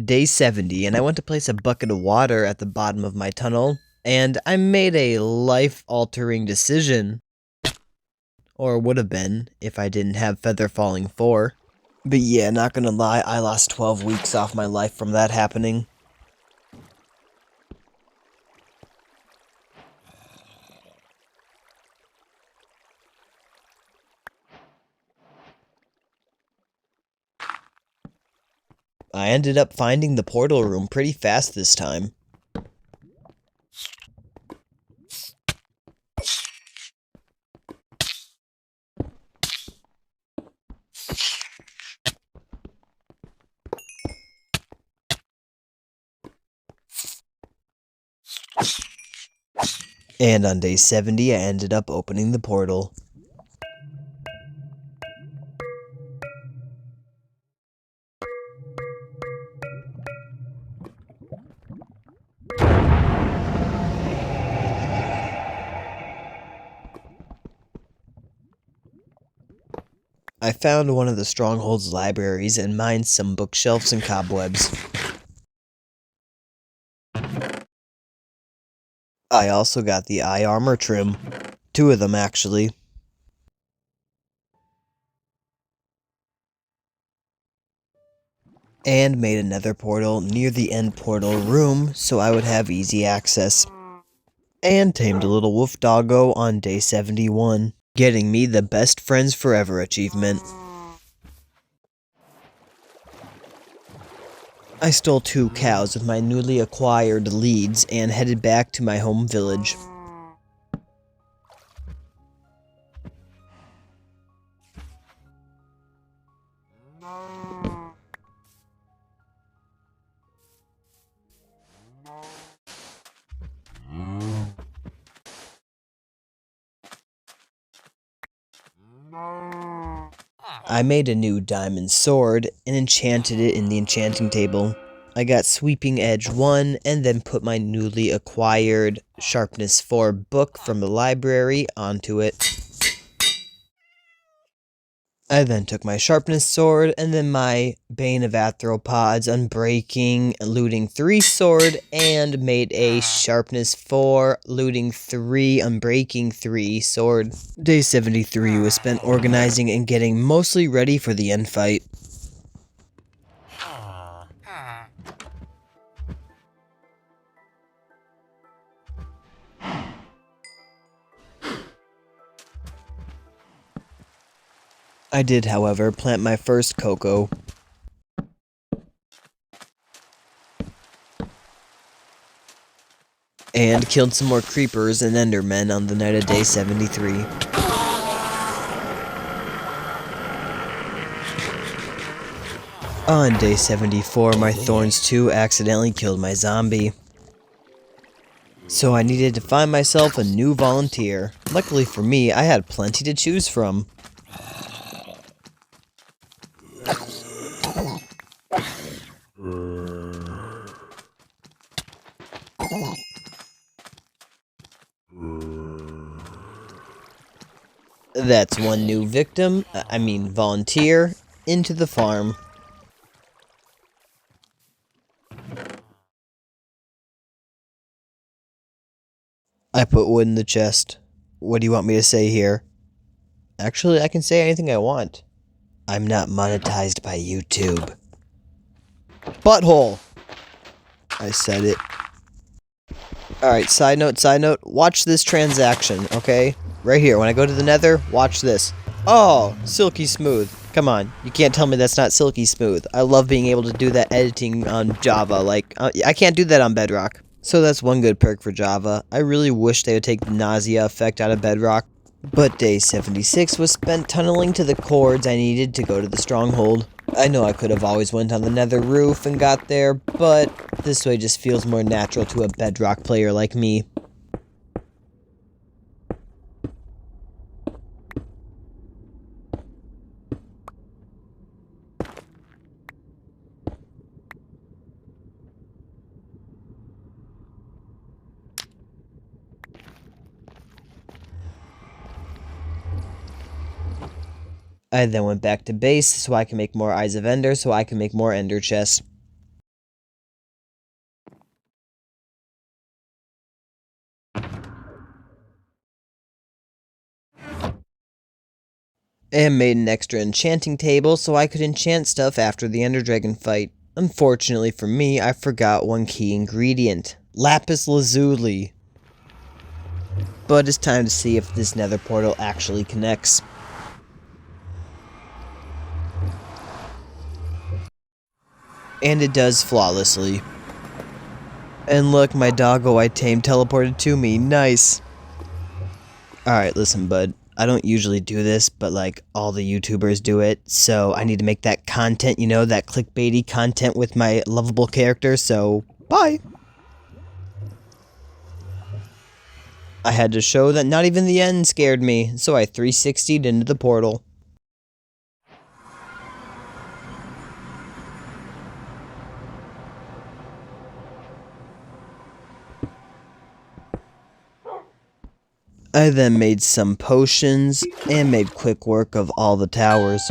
Day 70, and I went to place a bucket of water at the bottom of my tunnel, and I made a life-altering decision. Or would have been, if I didn't have Feather Falling 4. But yeah, not gonna lie, I lost 12 weeks off my life from that happening. I ended up finding the portal room pretty fast this time. And on day 70, I ended up opening the portal. I found one of the Stronghold's libraries and mined some bookshelves and cobwebs. I also got the eye armor trim. 2 of them, actually. and made another portal near the end portal room so I would have easy access. And tamed a little wolf doggo on day 71, getting me the Best Friends Forever achievement. I stole 2 cows with my newly acquired leads and headed back to my home village. I made a new diamond sword and enchanted it in the enchanting table. I got Sweeping Edge 1 and then put my newly acquired Sharpness 4 book from the library onto it. I then took my Sharpness sword and then my Bane of Arthropods Unbreaking Looting 3 sword and made a Sharpness 4 Looting 3 Unbreaking 3 sword. Day 73 was spent organizing and getting mostly ready for the end fight. I did, however, plant my first cocoa. And killed some more creepers and endermen on the night of day 73. On day 74, my Thorns 2 accidentally killed my zombie. So I needed to find myself a new volunteer. Luckily for me, I had plenty to choose from. That's one new volunteer, into the farm. I put wood in the chest. What do you want me to say here? Actually, I can say anything I want. I'm not monetized by YouTube. Butthole! I said it. Alright, side note, watch this transaction, okay? Right here, when I go to the nether, watch this. Oh, silky smooth. Come on, you can't tell me that's not silky smooth. I love being able to do that editing on Java, I can't do that on Bedrock. So that's one good perk for Java. I really wish they would take the nausea effect out of Bedrock. But day 76 was spent tunneling to the cords I needed to go to the stronghold. I know I could have always went on the nether roof and got there, but this way just feels more natural to a Bedrock player like me. I then went back to base so I can make more Eyes of Ender so I can make more Ender chests. And made an extra enchanting table so I could enchant stuff after the Ender Dragon fight. Unfortunately for me, I forgot one key ingredient. Lapis Lazuli. But it's time to see if this nether portal actually connects. And it does flawlessly. And look, my doggo I tamed teleported to me. Nice. Alright, listen, bud. I don't usually do this, but like all the YouTubers do it, so I need to make that content, you know, that clickbaity content with my lovable character, so bye. I had to show that not even the end scared me, so I 360'd into the portal. I then made some potions, and made quick work of all the towers.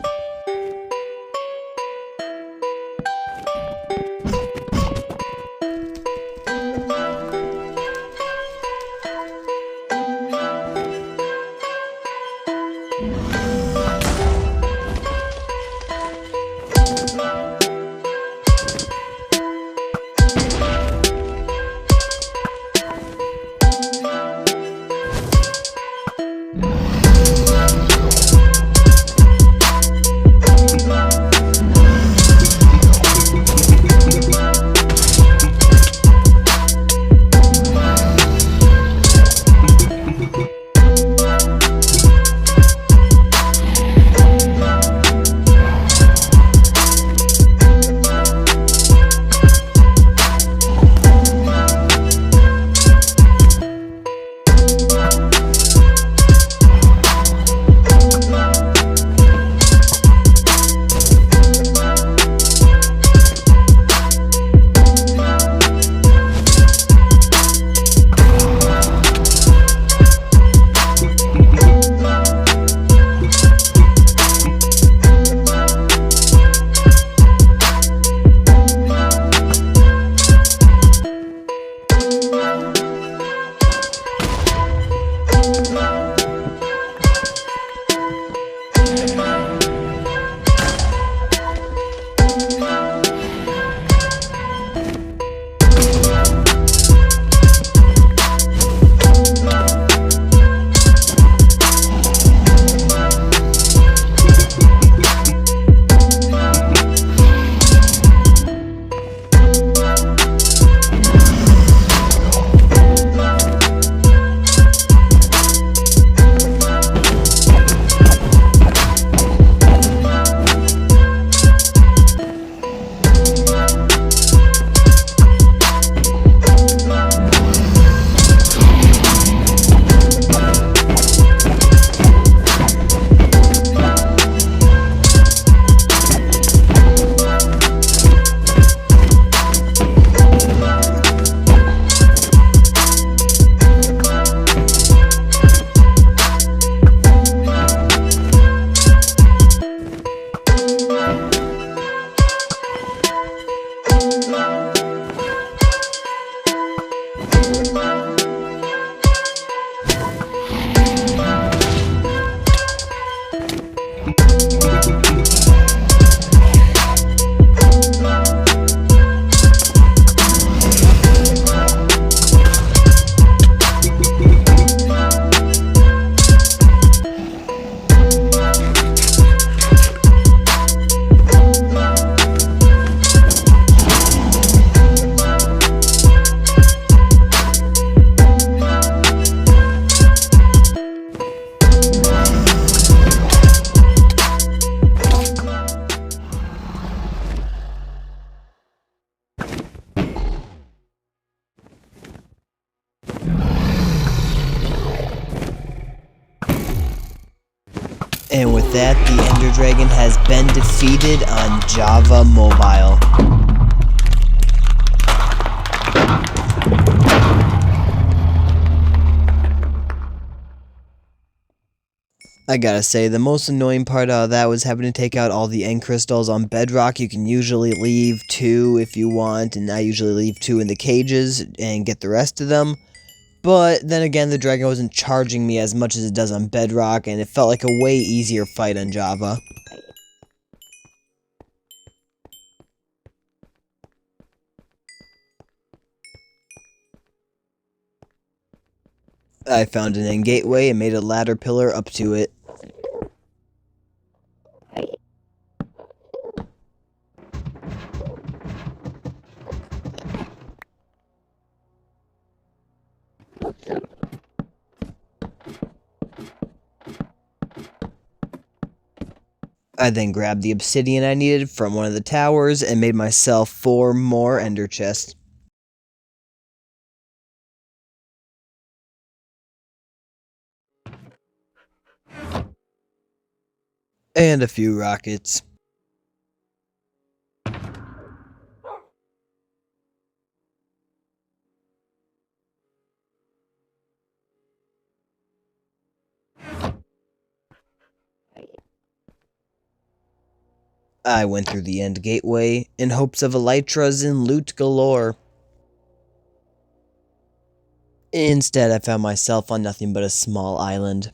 And with that, the Ender Dragon has been defeated on Java Mobile. I gotta say, the most annoying part out of that was having to take out all the end crystals on Bedrock. You can usually leave 2 if you want, and I usually leave 2 in the cages and get the rest of them. But then again, the dragon wasn't charging me as much as it does on Bedrock, and it felt like a way easier fight on Java. I found an end gateway and made a ladder pillar up to it. I then grabbed the obsidian I needed from one of the towers and made myself 4 more ender chests. And a few rockets. I went through the end gateway in hopes of elytras and loot galore. Instead, I found myself on nothing but a small island.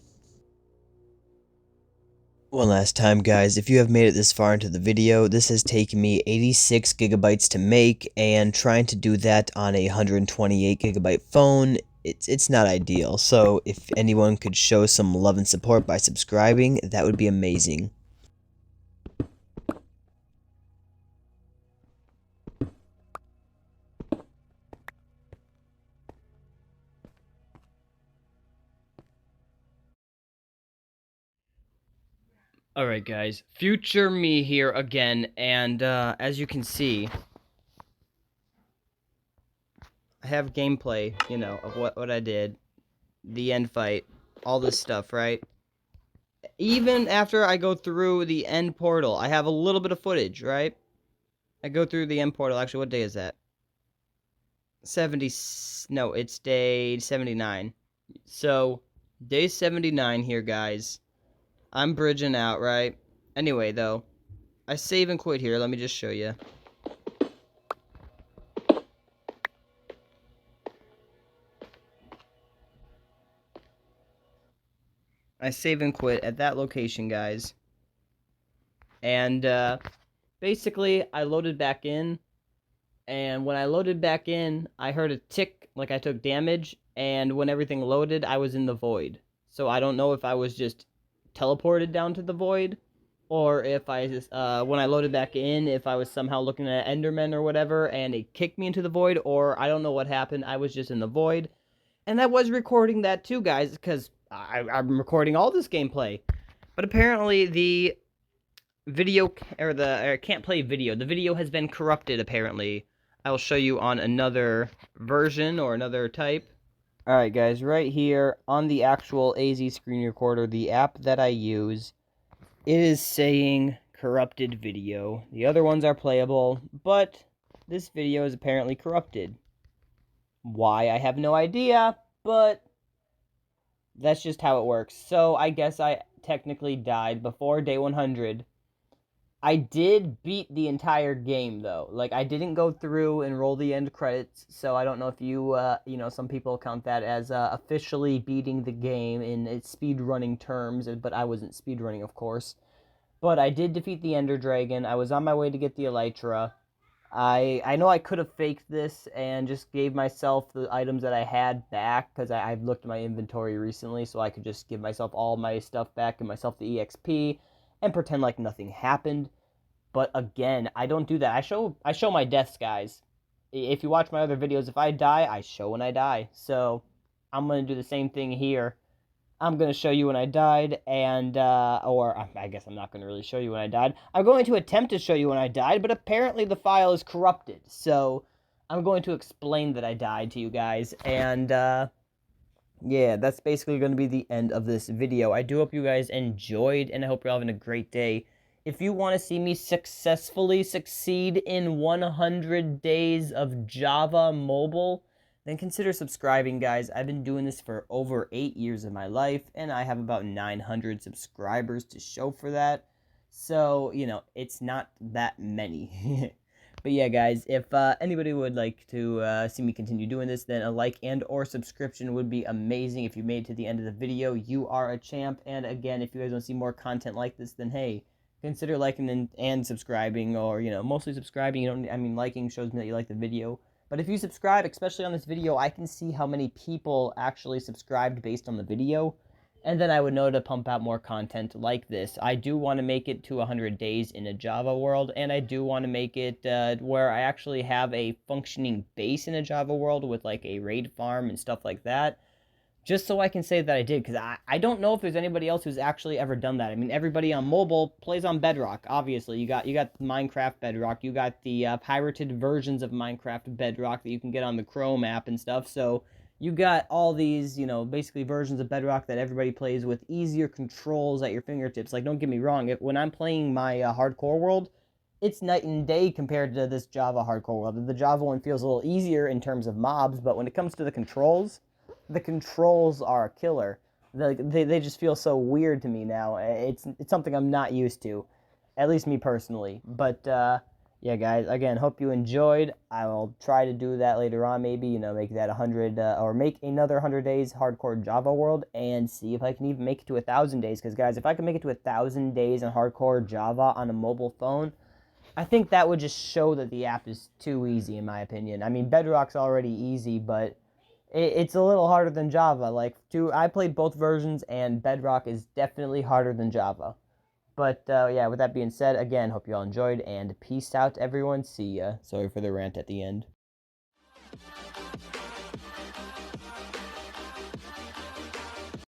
One last time, guys, if you have made it this far into the video, this has taken me 86 gigabytes to make, and trying to do that on a 128 gigabyte phone, it's not ideal. So if anyone could show some love and support by subscribing, that would be amazing. Alright guys, future me here again, and as you can see, I have gameplay, you know, of what I did, the end fight, all this stuff, right? Even after I go through the end portal, I have a little bit of footage, right? I go through the end portal, actually, what day is that? No, it's day 79. So, day 79 here, guys. I'm bridging out, right? Anyway, though, I save and quit here. Let me just show you. I save and quit at that location, guys. And basically, I loaded back in, and when I loaded back in, I heard a tick like I took damage, and when everything loaded, I was in the void. So I don't know if I was just teleported down to the void, or if I just, when I loaded back in, if I was somehow looking at Enderman or whatever, and it kicked me into the void, or I don't know what happened, I was just in the void. And I was recording that too, guys, because I'm recording all this gameplay. But apparently the video, or can't play video, the video has been corrupted, apparently. I'll show you on another version, or another type. Alright guys, right here on the actual AZ screen recorder, the app that I use, it is saying corrupted video. The other ones are playable, but this video is apparently corrupted. Why, I have no idea, but that's just how it works. So I guess I technically died before day 100. I did beat the entire game, though. Like, I didn't go through and roll the end credits, so I don't know if you, some people count that as officially beating the game in its speedrunning terms, but I wasn't speedrunning, of course. But I did defeat the Ender Dragon. I was on my way to get the Elytra. I know I could have faked this and just gave myself the items that I had back, because I've looked at my inventory recently, so I could just give myself all my stuff back and myself the EXP and pretend like nothing happened. But again, I don't do that. I show my deaths, guys. If you watch my other videos, if I die, I show when I die. So I'm going to do the same thing here. I'm going to show you when I died, and, or I guess I'm not going to really show you when I died. I'm going to attempt to show you when I died, but apparently the file is corrupted. So I'm going to explain that I died to you guys, and, yeah, that's basically going to be the end of this video. I do hope you guys enjoyed, and I hope you're all having a great day. If you want to see me successfully succeed in 100 days of Java Mobile, then consider subscribing, guys. I've been doing this for over 8 years of my life, and I have about 900 subscribers to show for that. So, it's not that many. But yeah, guys, if anybody would like to see me continue doing this, then a like and or subscription would be amazing. If you made it to the end of the video, you are a champ. And again, if you guys want to see more content like this, then hey, consider liking and subscribing, or, mostly subscribing. Liking shows me that you like the video. But if you subscribe, especially on this video, I can see how many people actually subscribed based on the video. And then I would know to pump out more content like this. I do want to make it to 100 days in a Java world, and I do want to make it where I actually have a functioning base in a Java world with like a raid farm and stuff like that. Just so I can say that I did, because I don't know if there's anybody else who's actually ever done that. I mean, everybody on mobile plays on Bedrock, obviously. You got Minecraft Bedrock, you got the pirated versions of Minecraft Bedrock that you can get on the Chrome app and stuff, so you got all these, basically versions of Bedrock that everybody plays with easier controls at your fingertips. Like, don't get me wrong, when I'm playing my hardcore world, it's night and day compared to this Java hardcore world. The Java one feels a little easier in terms of mobs, but when it comes to the controls are a killer. They just feel so weird to me now. It's something I'm not used to, at least me personally. But yeah, guys, again, hope you enjoyed. I will try to do that later on, maybe, make that 100 or make another 100 days hardcore Java world, and see if I can even make it to 1,000 days. Because guys, if I can make it to 1,000 days in hardcore Java on a mobile phone, I think that would just show that the app is too easy, in my opinion. I mean, Bedrock's already easy, but it's a little harder than Java. I played both versions, and Bedrock is definitely harder than Java. But, yeah, with that being said, again, hope you all enjoyed, and peace out, everyone. See ya. Sorry for the rant at the end.